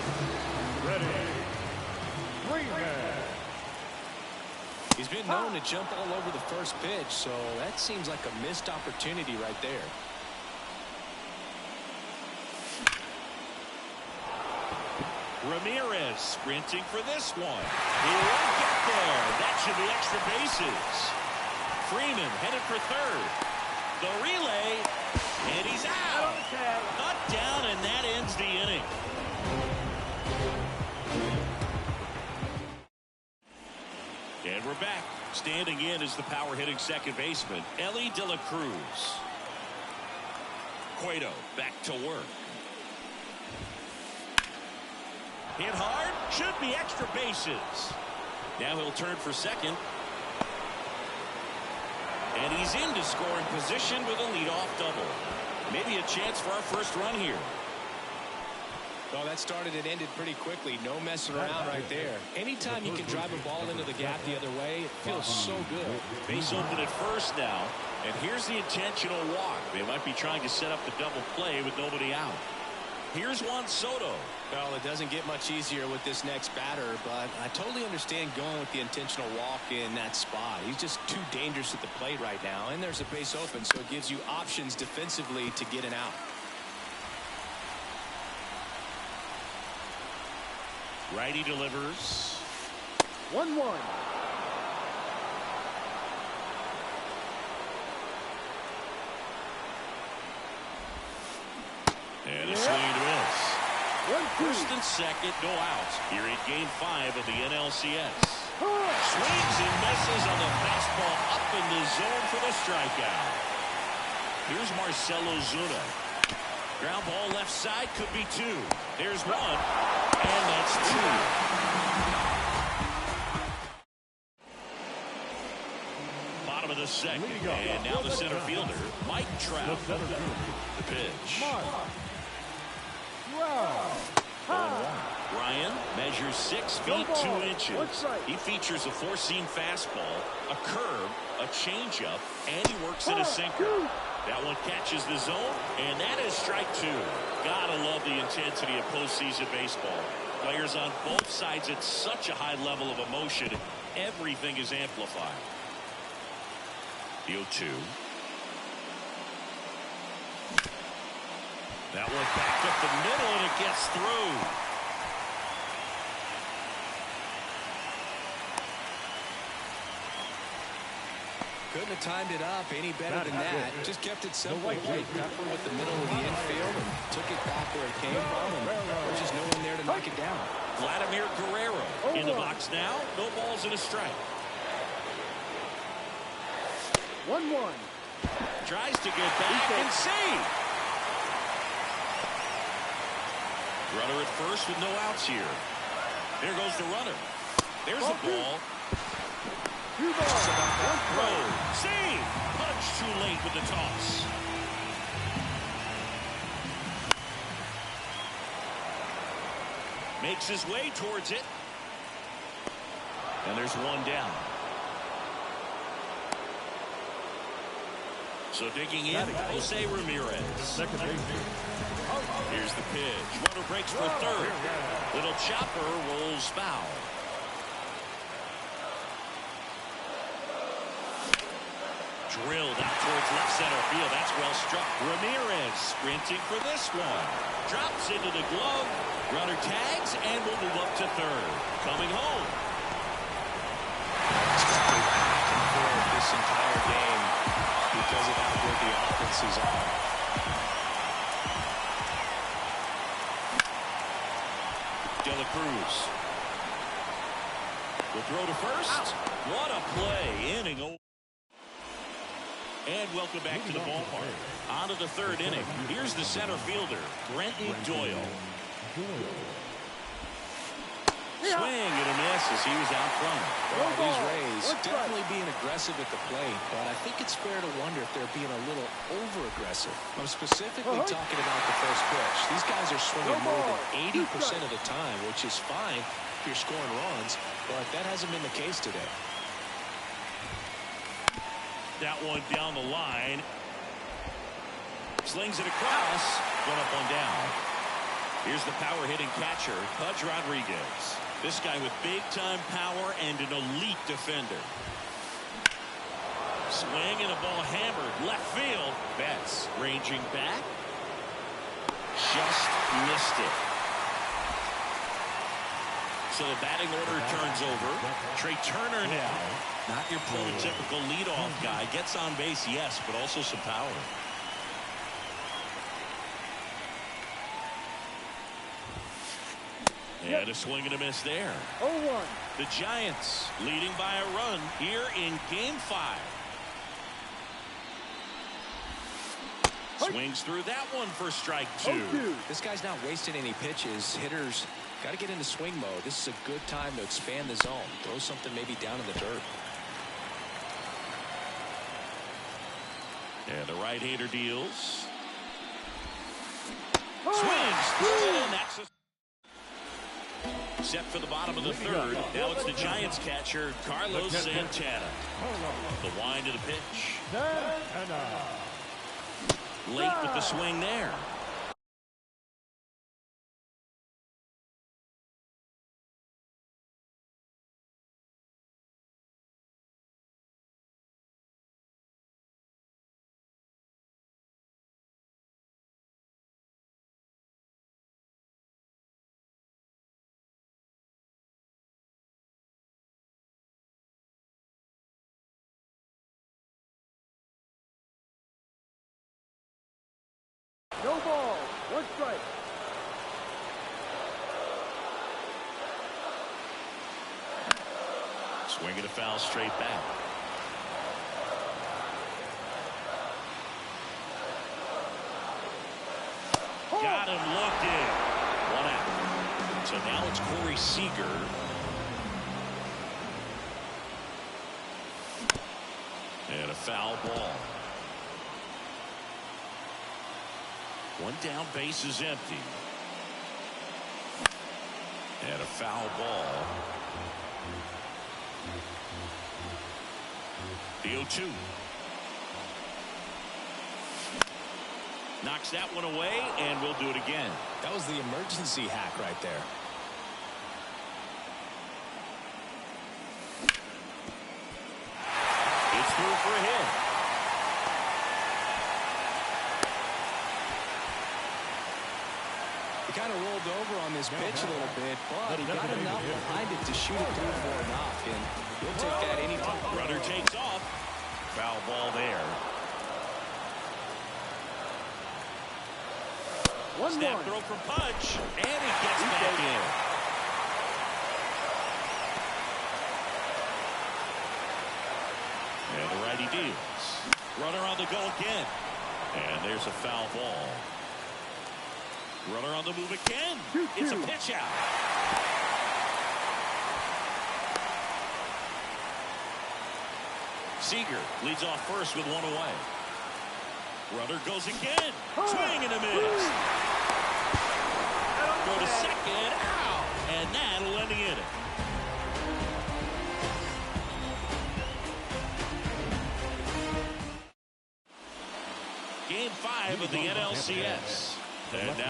Freddie Freeman. He's been known to jump all over the first pitch, so that seems like a missed opportunity right there. Ramirez sprinting for this one. He won't get there. That should be extra bases. Freeman headed for third. The relay, and he's out. Cut down, and that ends the inning. And we're back. Standing in is the power-hitting second baseman, Ellie De La Cruz. Cueto back to work. Hit hard, should be extra bases. Now he'll turn for second. And he's into scoring position with a leadoff double. Maybe a chance for our first run here. Well, that started and ended pretty quickly. No messing around right there. Anytime you can drive a ball into the gap the other way, it feels so good. Base open at first now. And here's the intentional walk. They might be trying to set up the double play with nobody out. Here's Juan Soto. Well, it doesn't get much easier with this next batter, but I totally understand going with the intentional walk in that spot. He's just too dangerous at the plate right now, and there's a base open, so it gives you options defensively to get an out. Righty delivers. 1-1. And a swing and a miss. 1-2. First and second, no outs. Here in Game 5 of the NLCS. Swings and misses on the fastball up in the zone for the strikeout. Here's Marcell Ozuna. Ground ball left side, could be two. There's one, and that's two. Bottom of the second, and now the center fielder, Mike Trout. The pitch. Ryan measures 6 feet 2 inches. He features a four-seam fastball, a curve, a changeup, and he works in a sinker. That one catches the zone, and that is strike two. Gotta love the intensity of postseason baseball. Players on both sides at such a high level of emotion, everything is amplified. The 0-2. That one back up the middle, and it gets through. Couldn't have timed it up any better than that. Just kept it simple. Played Pepper with the middle of the infield and took it back where it came from, and there's just no one there to knock it down. Vladimir Guerrero in the box now. No balls and a strike. 1-1. Tries to get back and save. Runner at first with no outs here. There goes the runner. There's the ball. 2 balls. Throw. Save. Punch too late with the toss. Makes his way towards it. And there's one down. So digging in, Jose Ramirez. Second baseman. Here's the pitch. Runner breaks for third. Little chopper rolls foul. Drilled out towards left center field. That's well struck. Ramirez sprinting for this one. Drops into the glove. Runner tags and will move up to third. Coming home. Back and forth this entire game. because of how good the offenses are. De La Cruz will throw to first. What a play. Inning over. And welcome back to the ballpark. On to the third inning. Here's the center fielder, Brenton Doyle. Swing and a miss as he was out front. No These ball. Rays One strike. definitely being aggressive at the plate, but I think it's fair to wonder if they're being a little over-aggressive. I'm specifically talking about the first pitch. These guys are swinging No more ball. than 80% of the time, which is fine if you're scoring runs, but that hasn't been the case today. That one down the line. Slings it across. One up, one down. Here's the power hitting catcher, Pudge Rodriguez. This guy with big-time power and an elite defender. Swing and a ball hammered left field. Betts ranging back. Just missed it. So the batting order turns over. Trey Turner now. Not your prototypical leadoff guy. Gets on base, yes, but also some power. And a swing and a miss there. 0-1. The Giants leading by a run here in Game 5. Swings through that one for strike 2. 0-2. This guy's not wasting any pitches. Hitters got to get into swing mode. This is a good time to expand the zone. Throw something maybe down in the dirt. And the right-hander deals. Swings through it, and that's a set for the bottom of the third. Now it's the Giants catcher, Carlos Santana. The wind of the pitch. Late with the swing there. No ball. One strike. Swinging a foul straight back. Got him looking. 1 out. So now it's Corey Seager. And a foul ball. One down, base is empty. And a foul ball. The 0-2. Knocks that one away, and we'll do it again. That was the emergency hack right there. It's through for a hit. He kind of rolled over on this pitch a little bit, but he got enough behind it to shoot it through for a knock, and he'll take that anytime. Runner takes off. Foul ball there. 1-1. Snap throw from Pudge, and he gets back in. And the righty deals. Runner on the go again. And there's a foul ball. Runner on the move again. 2-2. It's a pitch out. Seager leads off first with one away. Runner goes again. Swing and a miss. Go to second. Out. And that'll end the inning. Game 5 of the NLCS. And now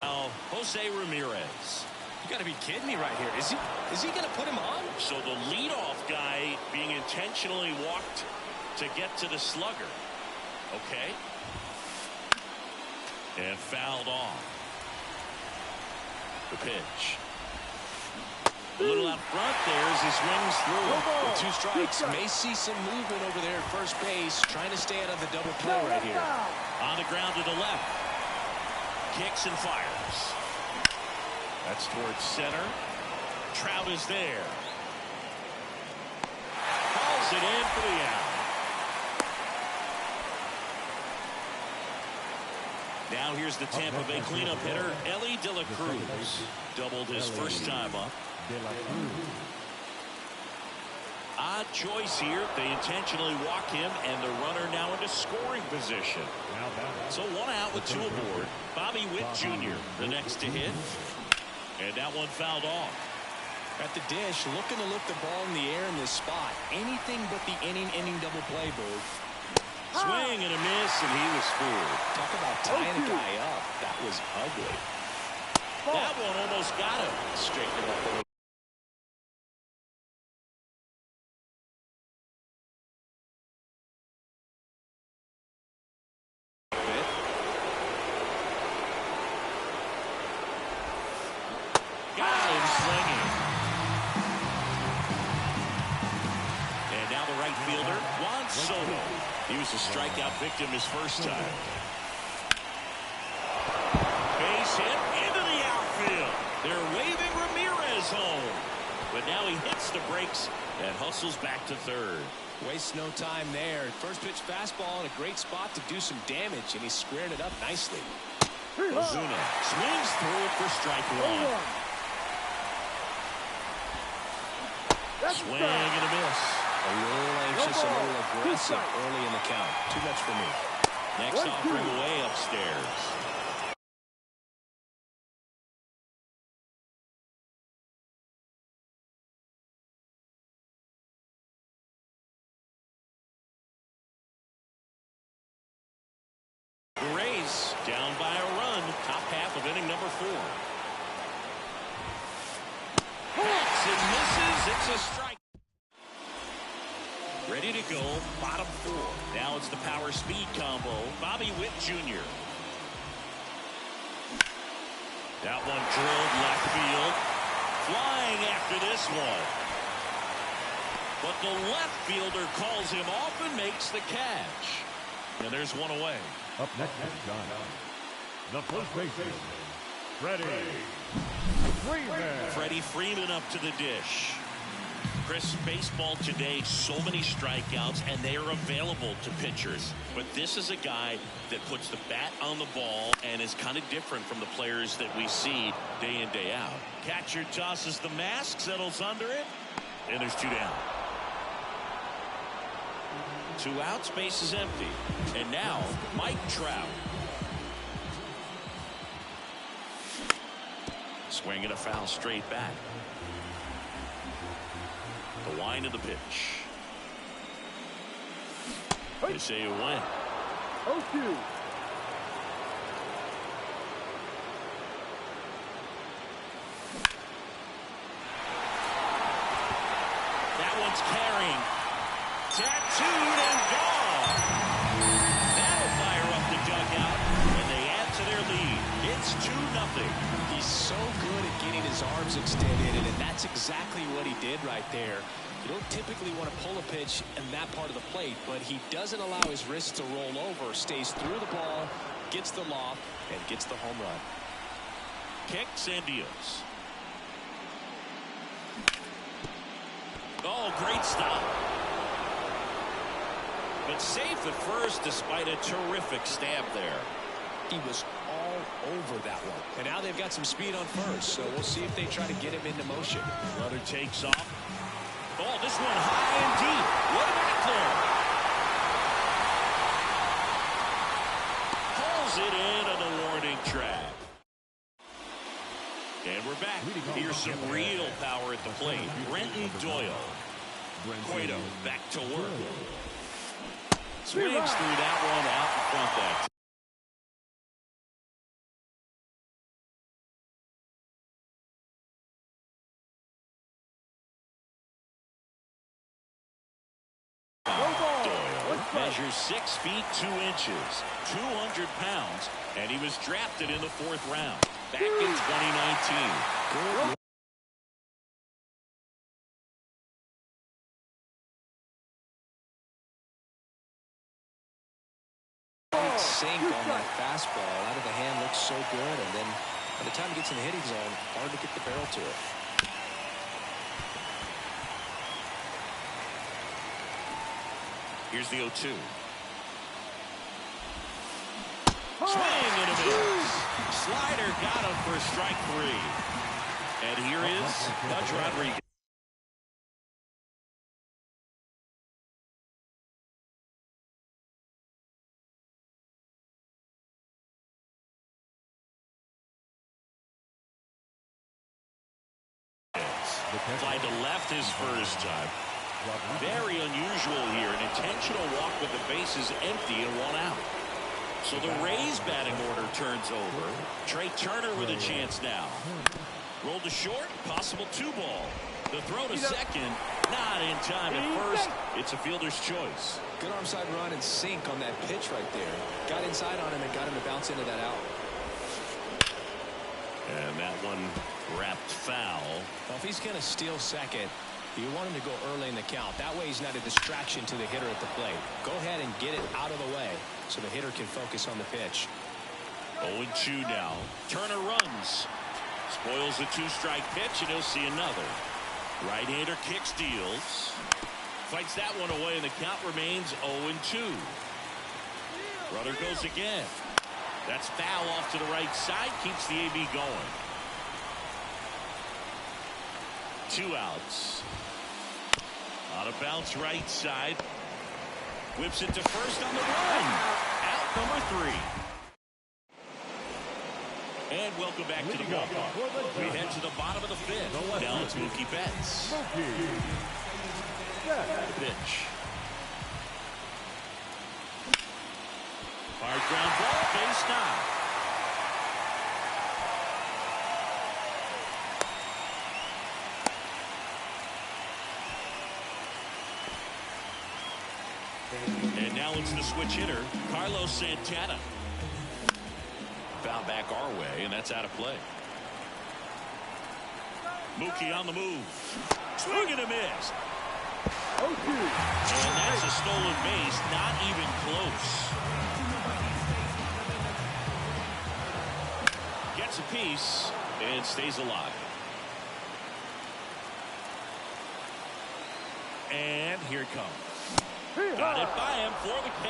Now, Jose Ramirez. You got to be kidding me right here. Is he going to put him on? So the leadoff guy being intentionally walked to get to the slugger. Okay. And fouled off. The pitch. A little out front there as he swings through. With 2 strikes, may see some movement over there at first base, trying to stay out of the double play right here. On the ground to the left. Kicks and fires. That's towards center. Trout is there. Calls it in for the out. Now here's the Tampa Bay cleanup hitter, Ellie De La Cruz. Doubled his first time up. Odd choice here. They intentionally walk him, and the runner now into scoring position. So 1 out with 2 aboard. Bobby Witt Jr. the next to hit. And that one fouled off. At the dish, looking to lift the ball in the air in this spot. Anything but the inning double play, Boo. Swing and a miss, and he was fooled. Talk about tying a guy up. That was ugly. That one almost got him. Straighten it up a little. Got him swinging. And now the right fielder, Juan Soto. He was a strikeout victim his first time. Base hit into the outfield. They're waving Ramirez home. But now he hits the brakes and hustles back to third. Wastes no time there. First pitch fastball in a great spot to do some damage, and he squared it up nicely. Ozuna swings through it for strike 1. Swing and a miss. A little anxious, a little aggressive early in the count. Too much for me. Next offering way upstairs. The Rays down by a run. Top half of inning number 4. Hits and misses. It's a strike. Ready to go, bottom 4. Now it's the power speed combo. Bobby Witt Jr. That one drilled left field. Flying after this one. But the left fielder calls him off and makes the catch. And there's one away. Up next is John. The first baseman, Freddie Freeman up to the dish. Chris, baseball today, so many strikeouts, and they are available to pitchers. But this is a guy that puts the bat on the ball and is kind of different from the players that we see day in, day out. Catcher tosses the mask, settles under it, and there's 2 down. 2 outs, base is empty. And now, Mike Trout. Swinging a foul straight back. The wind of the pitch. They say you win. 0-2. That one's carrying. Tattooed and gone. That'll fire up the dugout, and they add to their lead. It's 2-0. He's so good at getting his arms extended, and that's exactly what he did right there. You don't typically want to pull a pitch in that part of the plate, but he doesn't allow his wrists to roll over, stays through the ball, gets the loft, and gets the home run. Kicks and deals. Oh, great stop. But safe at first despite a terrific stab there. He was all over that one. And now they've got some speed on first, so we'll see if they try to get him into motion. Runner takes off. Oh, this one high and deep. What about there? Pulls it in on the warning track. And we're back. Here's some real power at the plate. Brenton Doyle. Cueto back to work. Swings through that one out in front that time. measures 6 feet 2 inches, 200 pounds, and he was drafted in the 4th round back in 2019. Good. Sink on that fastball. Out of the hand looks so good, and then by the time it gets in the hitting zone, hard to get the barrel to it. Here's the 0-2. Swing and a miss. Slider got him for strike 3. And here is Pudge Rodriguez. Fly to left his first time. Very unusual here. An intentional walk with the bases empty and 1 out. So the Rays batting order turns over. Trey Turner with a chance now. Rolled to short, possible 2-ball. The throw to second, not in time at first. It's a fielder's choice. Good arm side run and sink on that pitch right there. Got inside on him and got him to bounce into that out. And that one wrapped foul. Well, if he's going to steal second, you want him to go early in the count. That way he's not a distraction to the hitter at the plate. Go ahead and get it out of the way so the hitter can focus on the pitch. 0-2 now. Turner runs. Spoils the 2-strike pitch, and he'll see another. Right-hander kick steals. Fights that one away, and the count remains 0-2. Runner goes again. That's foul off to the right side. Keeps the AB going. 2 outs. Out of bounce right side. Whips it to first on the run. Out number 3. And welcome back to the ballpark. We head to the bottom of the 5th. Now it's Mookie Betts. Pitch. Hard ground ball, base knock. And now it's the switch hitter, Carlos Santana. Foul back our way, and that's out of play. Mookie on the move. Swing and a miss. And that's a stolen base, not even close. Gets a piece and stays alive. And here it comes. Got it by him for the K.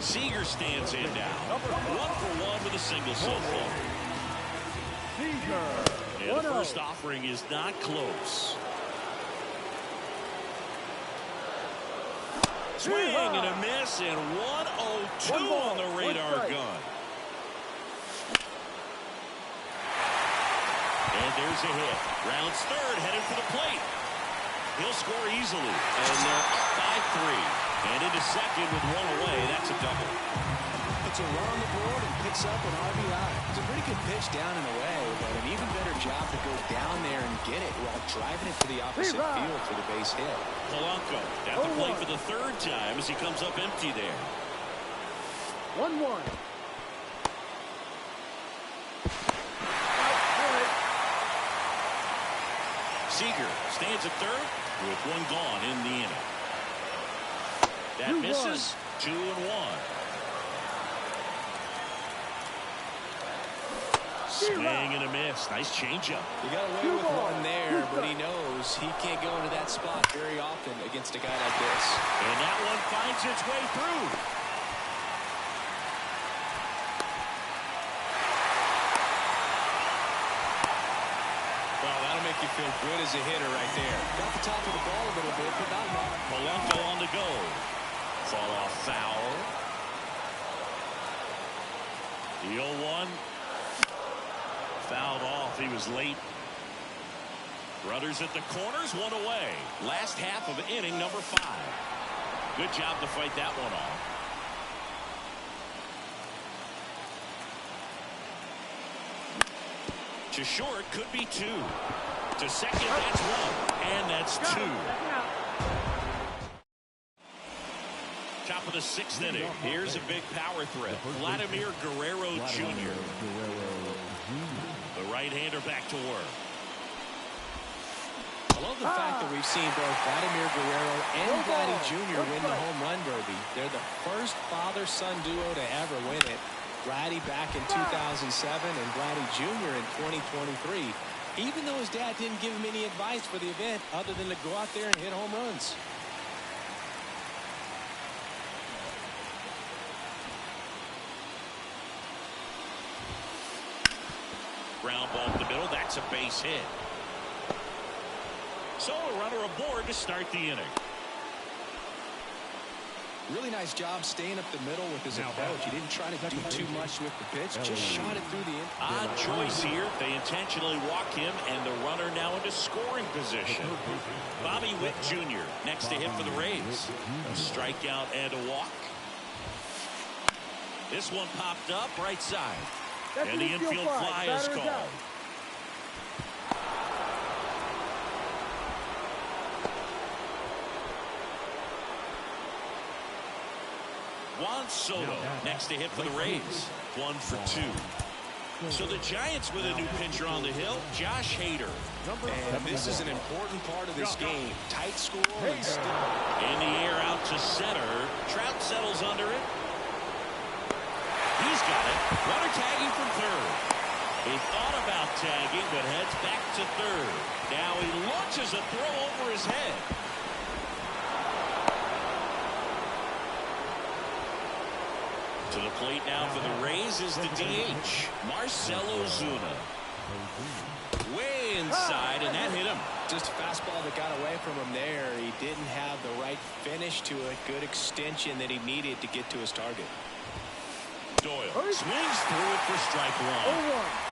Seager stands in now. 1-for-1 with a single so far. And the first offering is not close. Swing and a miss, and 1-0-2 on the radar gun. And there's a hit. Rounds third, headed for the plate. He'll score easily, and they're up by 3. And into second with 1 away. That's a double. It's a run on the board and picks up an RBI. It's a pretty good pitch down and away, but an even better job to go down there and get it while driving it to the opposite field for the base hit. Polanco at the plate for the 3rd time as he comes up empty there. 1-1. Seager stands at 3rd with 1 gone in the inning. That misses. 2-1. Swing and a miss. Nice changeup. He got away with one there, but he knows he can't go into that spot very often against a guy like this. And that one finds its way through. Well, that'll make you feel good as a hitter right there. Got the top of the ball a little bit, but not long. Polanco on the go. Fall off foul. The 0-1. Fouled off. He was late. Runners at the corners, 1 away. Last half of inning number 5. Good job to fight that one off. To short, could be 2. To second, that's 1. And that's 2. Top of the 6th inning. Here's a big power threat. Vladimir Guerrero Jr. The right-hander back to work. I love the fact that we've seen both Vladimir Guerrero and Vladdy Jr. win the home run derby. They're the first father-son duo to ever win it. Vladdy back in 2007 and Vladdy Jr. in 2023. Even though his dad didn't give him any advice for the event other than to go out there and hit home runs. Ground ball up the middle. That's a base hit. So a runner aboard to start the inning. Really nice job staying up the middle with his approach. He didn't try to do too much with the pitch. Just shot it through the infield. Odd choice here. They intentionally walk him, and the runner now into scoring position. Bobby Witt Jr. next to hit for the Rays. A strikeout and a walk. This one popped up right side. And the infield fly is called. Juan Soto next to hit for the Rays. 1 for 2. So the Giants with a new pitcher on the hill, Josh Hader. And this is an important part of this game. Tight score. In the air out to center. Trout settles under it. He's got it. Runner tagging from third. He thought about tagging, but heads back to third. Now he launches a throw over his head. To the plate now for the Rays is the DH, Marcell Ozuna. Way inside, and that hit him. Just a fastball that got away from him there. He didn't have the right finish to it. Good extension that he needed to get to his target. Doyle swings through it for strike one.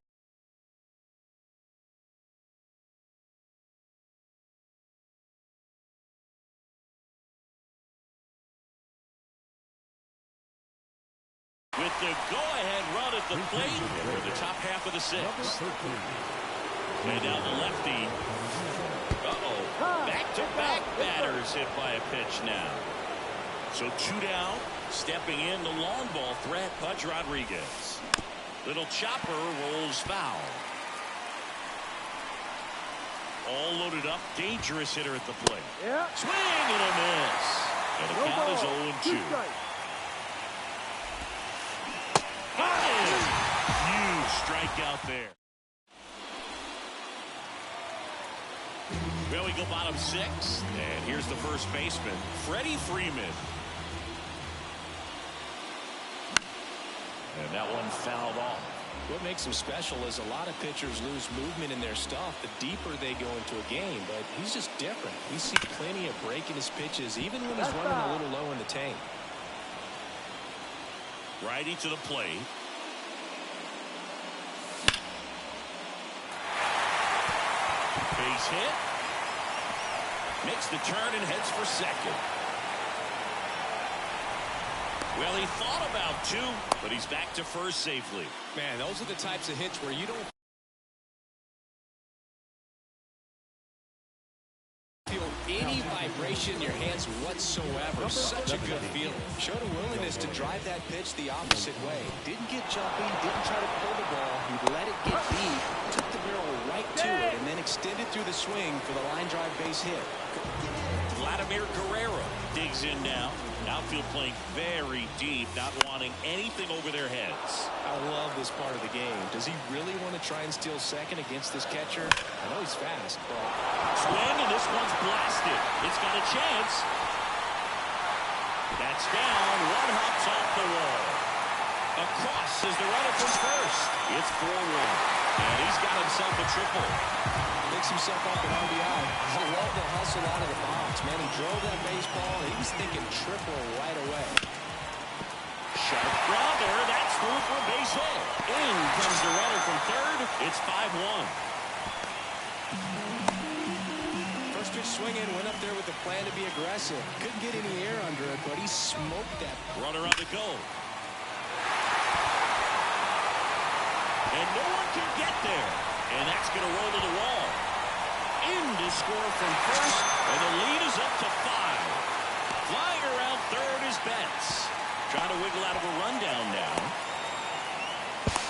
With the go-ahead run at the plate for the top half of the 6th. And down the lefty. Back-to-back batters hit by a pitch now. So 2 down. Stepping in the long ball threat, Pudge Rodriguez. Little chopper rolls foul. All loaded up. Dangerous hitter at the plate. Swing and a miss. And the count is 0-2. Huge strikeout there. Well, we go bottom 6th, and here's the first baseman, Freddie Freeman. And that one fouled off. What makes him special is a lot of pitchers lose movement in their stuff the deeper they go into a game, but he's just different. We see plenty of breaking his pitches, even when he's running a little low in the tank. Righty to the plate. Base hit. Makes the turn and heads for second. Well, he thought about 2, but he's back to first safely. Man, those are the types of hits where you don't feel any vibration in your hands whatsoever. Such a good feeling. Showed a willingness to drive that pitch the opposite way. Didn't get jumpy, didn't try to pull the ball. He let it get deep, took the barrel right to it, and then extended through the swing for the line drive base hit. Vladimir Guerrero digs in now. Outfield playing very deep, not wanting anything over their heads. I love this part of the game. Does he really want to try and steal second against this catcher? I know he's fast, but... Swing, and this one's blasted. It's got a chance. That's down. One hops off the wall. Across is the runner from first. It's 4-1. And he's got himself a triple. Picks himself up an RBI. I love the hustle out of the box, man. He drove that baseball. He was thinking triple right away. Sharp grounder. That's through for a base hit. In comes the runner from third. It's 5-1. First pitch swinging, went up there with a plan to be aggressive. Couldn't get any air under it, but he smoked that. Runner on the go. And no one can get there. And that's going to roll to the wall. In to score from first, and the lead is up to 5. Flying around third his bets. Trying to wiggle out of a rundown now.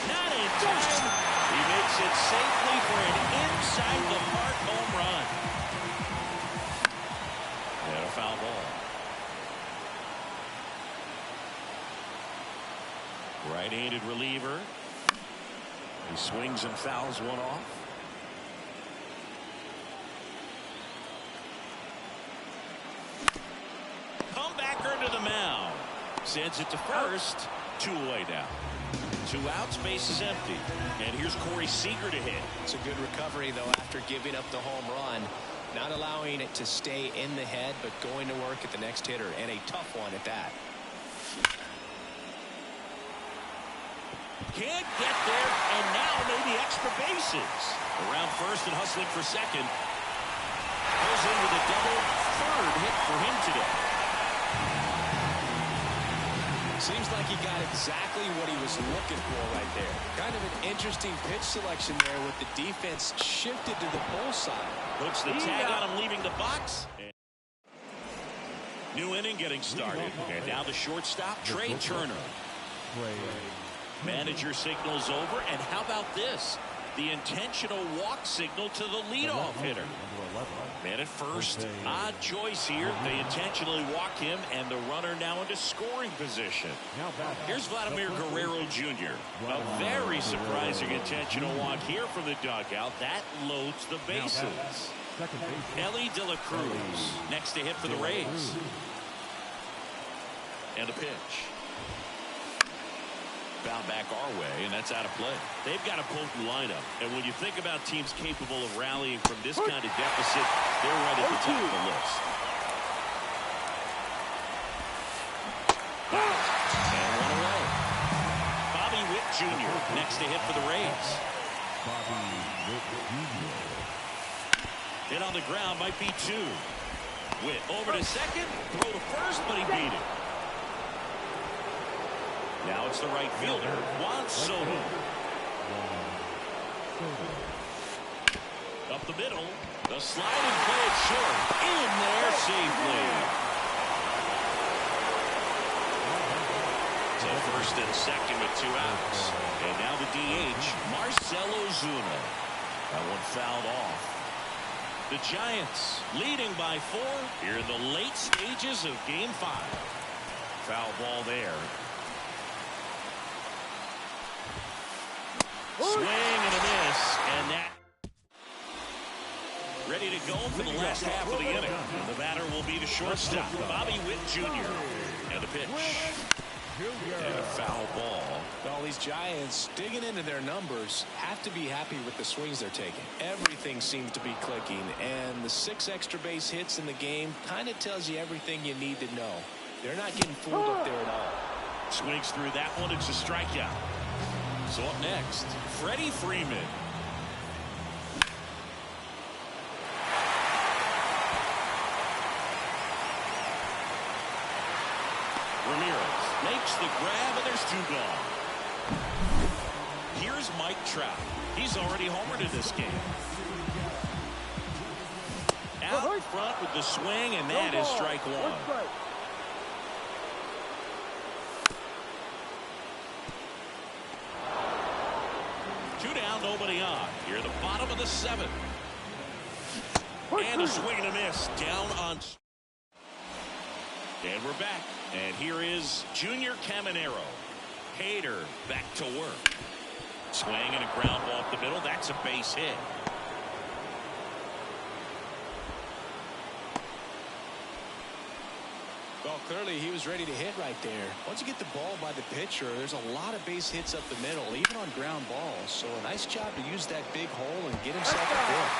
Not in time. He makes it safely for an inside-the-park home run. And a foul ball. Right-handed reliever. He swings and fouls one off. Comebacker to the mound. Sends it to first. 2 away now. 2 outs, base is empty. And here's Corey Seager to hit. It's a good recovery, though, after giving up the home run. Not allowing it to stay in the head, but going to work at the next hitter, and a tough one at that. Can't get there, and now maybe extra bases. Around first and hustling for second. Goes in with a double, 3rd hit for him today. Seems like he got exactly what he was looking for right there. Kind of an interesting pitch selection there with the defense shifted to the pull side. Puts the tag on him leaving the box. New inning getting started. And now the shortstop, Trey Turner. Manager signals over. And how about this? The intentional walk signal to the leadoff hitter. Man at first, odd choice here. They intentionally walk him, and the runner now into scoring position. Here's Vladimir Guerrero Jr. A very surprising intentional walk here from the dugout. That loads the bases. Ellie De La Cruz next to hit for the Rays. And a pitch. Found back our way, and that's out of play. They've got a potent lineup, and when you think about teams capable of rallying from this kind of deficit, they're right at the top of the list. And 1 away. Bobby Witt Jr. next to hit for the Rays. Hit on the ground, might be 2. Witt over to second, throw to first, but he beat it. Now it's the right fielder, Juan Soto. Up the middle, the sliding play it short, in there safely. So first and second with 2 outs. And now the DH, Marcell Ozuna. That one fouled off. The Giants leading by 4 here in the late stages of Game 5. Foul ball there. Swing and a miss, and that ready to go for the last half of the inning. And the batter will be the shortstop, Bobby Witt Jr. And the pitch. And a foul ball. All these Giants digging into their numbers have to be happy with the swings they're taking. Everything seems to be clicking, and the 6 extra base hits in the game kind of tells you everything you need to know. They're not getting fooled up there at all. Swings through that one. It's a strikeout. So up next, Freddie Freeman. Ramirez makes the grab, and there's 2 gone. Here's Mike Trout. He's already homered in this game. Out in front with the swing, and that is strike 1. Nobody on. Here at the bottom of the 7th. And a swing and a miss. Down on. And we're back. And here is Junior Caminero. Hader back to work. Swing and a ground ball up the middle. That's a base hit. Well, clearly he was ready to hit right there. Once you get the ball by the pitcher, there's a lot of base hits up the middle, even on ground balls. So a nice job to use that big hole and get himself a hit.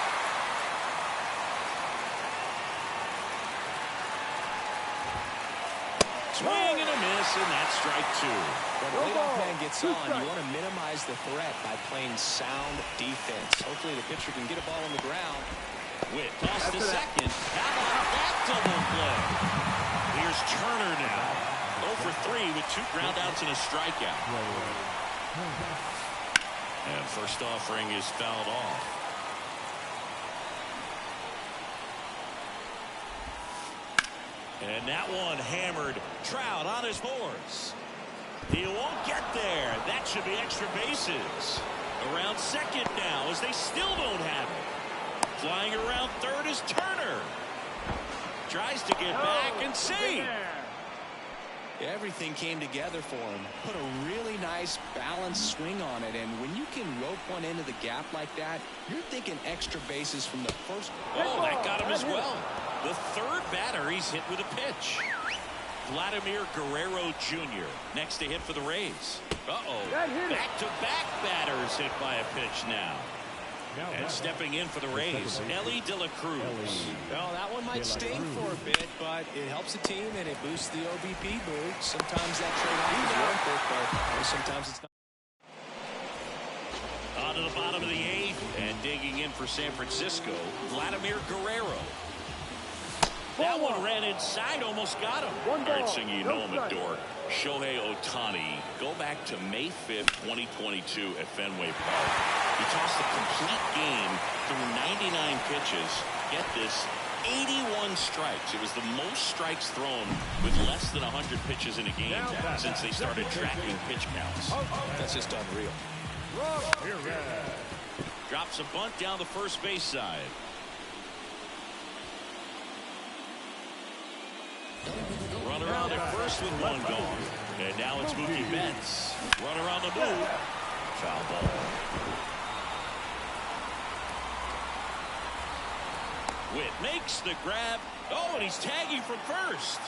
Swing and a miss, and that's strike 2. When the leadoff man gets on, you want to minimize the threat by playing sound defense. Hopefully the pitcher can get a ball on the ground. Witt toss to second. How about that double play? Here's Turner now. 0 for 3 with 2 groundouts and a strikeout. And first offering is fouled off. And that one hammered. Trout on his horse. He won't get there. That should be extra bases. Around second now as they still don't have it. Flying around third is Turner. Tries to get back and save. Everything came together for him. Put a really nice balanced swing on it, and when you can rope one into the gap like that, you're thinking extra bases from the first. Oh, that got him as well. The third batter he's hit with a pitch. Vladimir Guerrero Jr. next to hit for the Rays. Back-to-back batters hit by a pitch now. And stepping in for the Rays, Ellie De La Cruz. Well, that one might sting for a bit, but it helps the team and it boosts the OBP mood. Sometimes that trade-off is worth it, but sometimes it's not. On to the bottom of the eighth, and digging in for San Francisco, Vladimir Guerrero. That one ran inside, almost got him. All right, Singy, you know him at Dork. Shohei Ohtani, go back to May 5th, 2022 at Fenway Park. He tossed a complete game through 99 pitches. Get this, 81 strikes. It was the most strikes thrown with less than 100 pitches in a game since they started tracking pitch counts. That's just unreal. Drops a bunt down the first base side. Runner on at first with one gone. And now it's Mookie Betts. Runner on the move. Foul ball. Witt makes the grab. Oh, and he's tagging from first.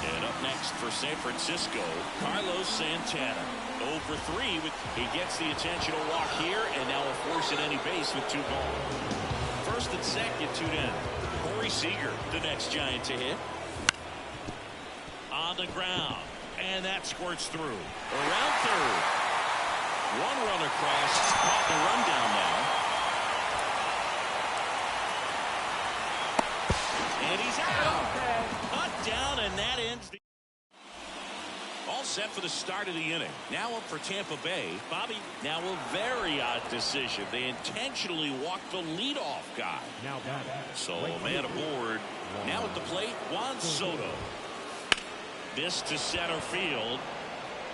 And up next for San Francisco, Carlos Santana. 0 for 3. He gets the intentional walk here, and now will force at any base with 2 balls. First and second, 2 down. Corey Seager, the next Giant to hit. On the ground, and that squirts through. Around third. One run across, caught the run down now. And he's out. Cut down, and that ends the... All set for the start of the inning. Now up for Tampa Bay. Bobby, now a very odd decision. They intentionally walked the leadoff guy. So a man aboard. Now at the plate, Juan Soto. This to center field.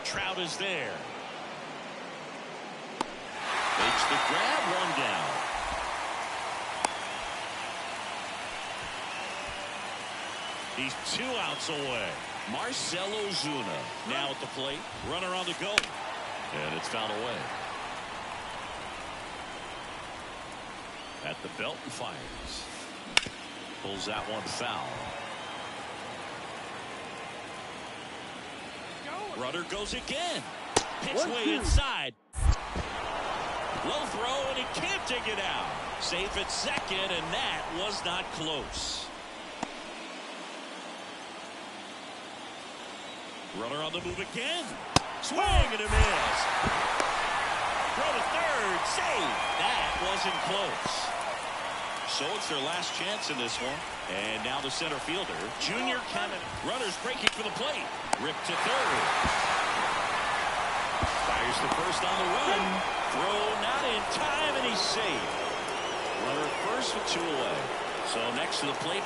Trout is there. Makes the grab, 1 down. He's 2 outs away. Marcell Ozuna now at the plate. Runner on the go. And it's fouled away. At the belt and fires. Pulls that one foul. Runner goes again. Pitch way inside. Low throw, and he can't dig it out. Safe at second, and that was not close. Runner on the move again. Swing and a miss. Throw to third. Save. That wasn't close. So it's their last chance in this one. And now the center fielder, Junior Kevin. Runners breaking for the plate. Ripped to third. Fires the first on the run. Throw not in time, and he's safe. Runner first with 2 away. So next to the plate.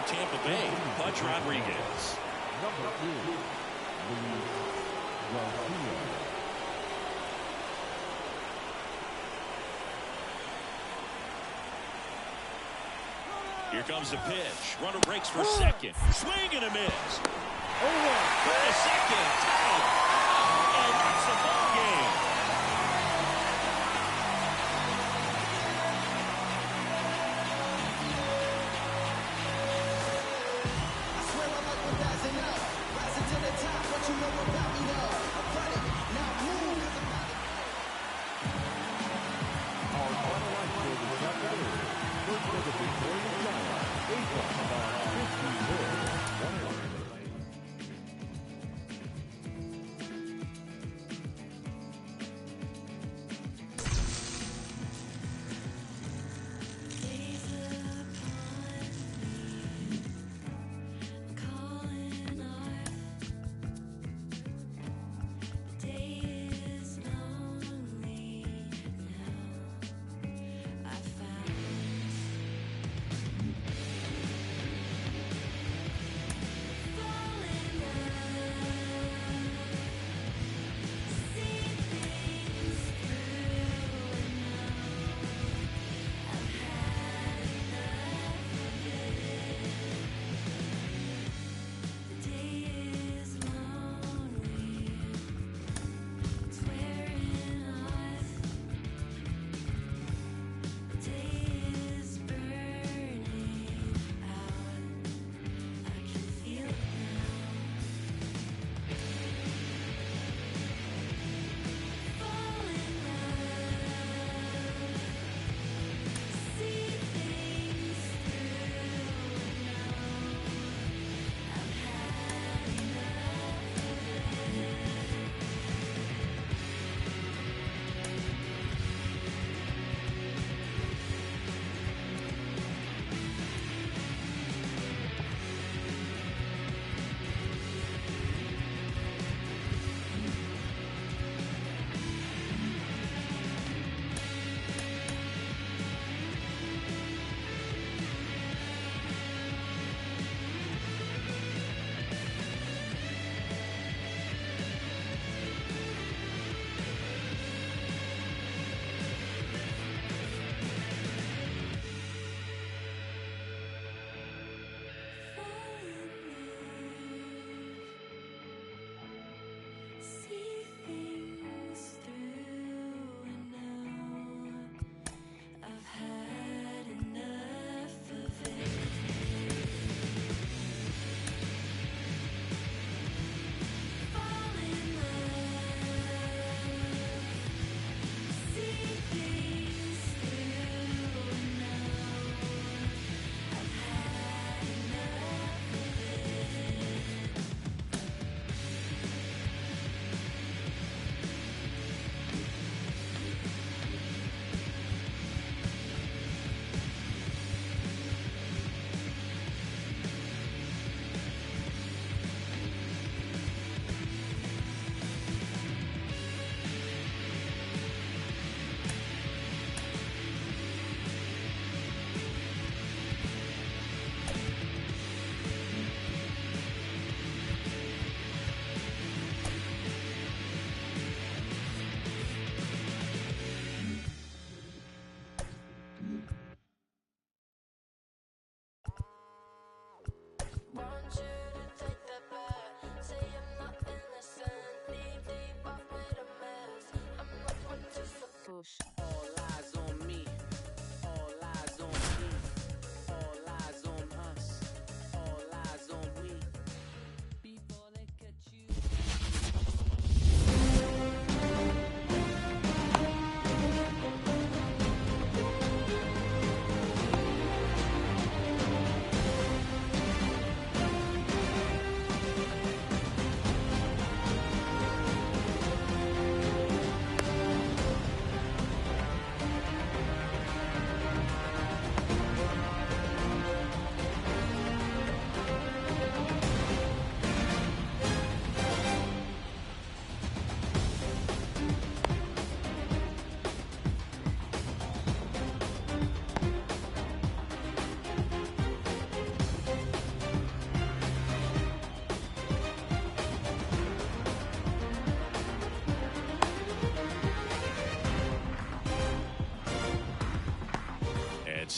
Tampa Bay, Pudge Rodriguez. Here comes the pitch. Runner breaks for second. Swing and a miss. For a second. Tight. And that's the ball game.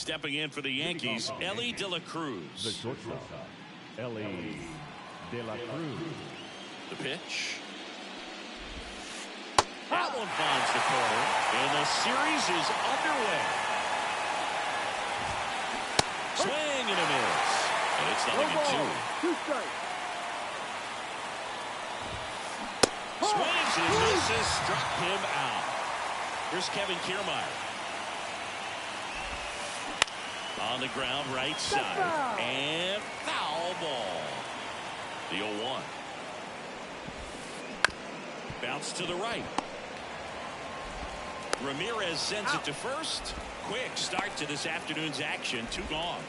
Stepping in for the Yankees, Ellie De La The Cruz. shortstop, Ellie De La Cruz. The pitch. That one finds the corner, and the series is underway. Swing and a miss, and it's No 0-2. ball. 2 strikes. Swings and misses, struck him out. Here's Kevin Kiermaier. On the ground, right side, and foul ball. The 0-1. Bounce to the right. Ramirez sends it to first. Quick start to this afternoon's action. 2 gone.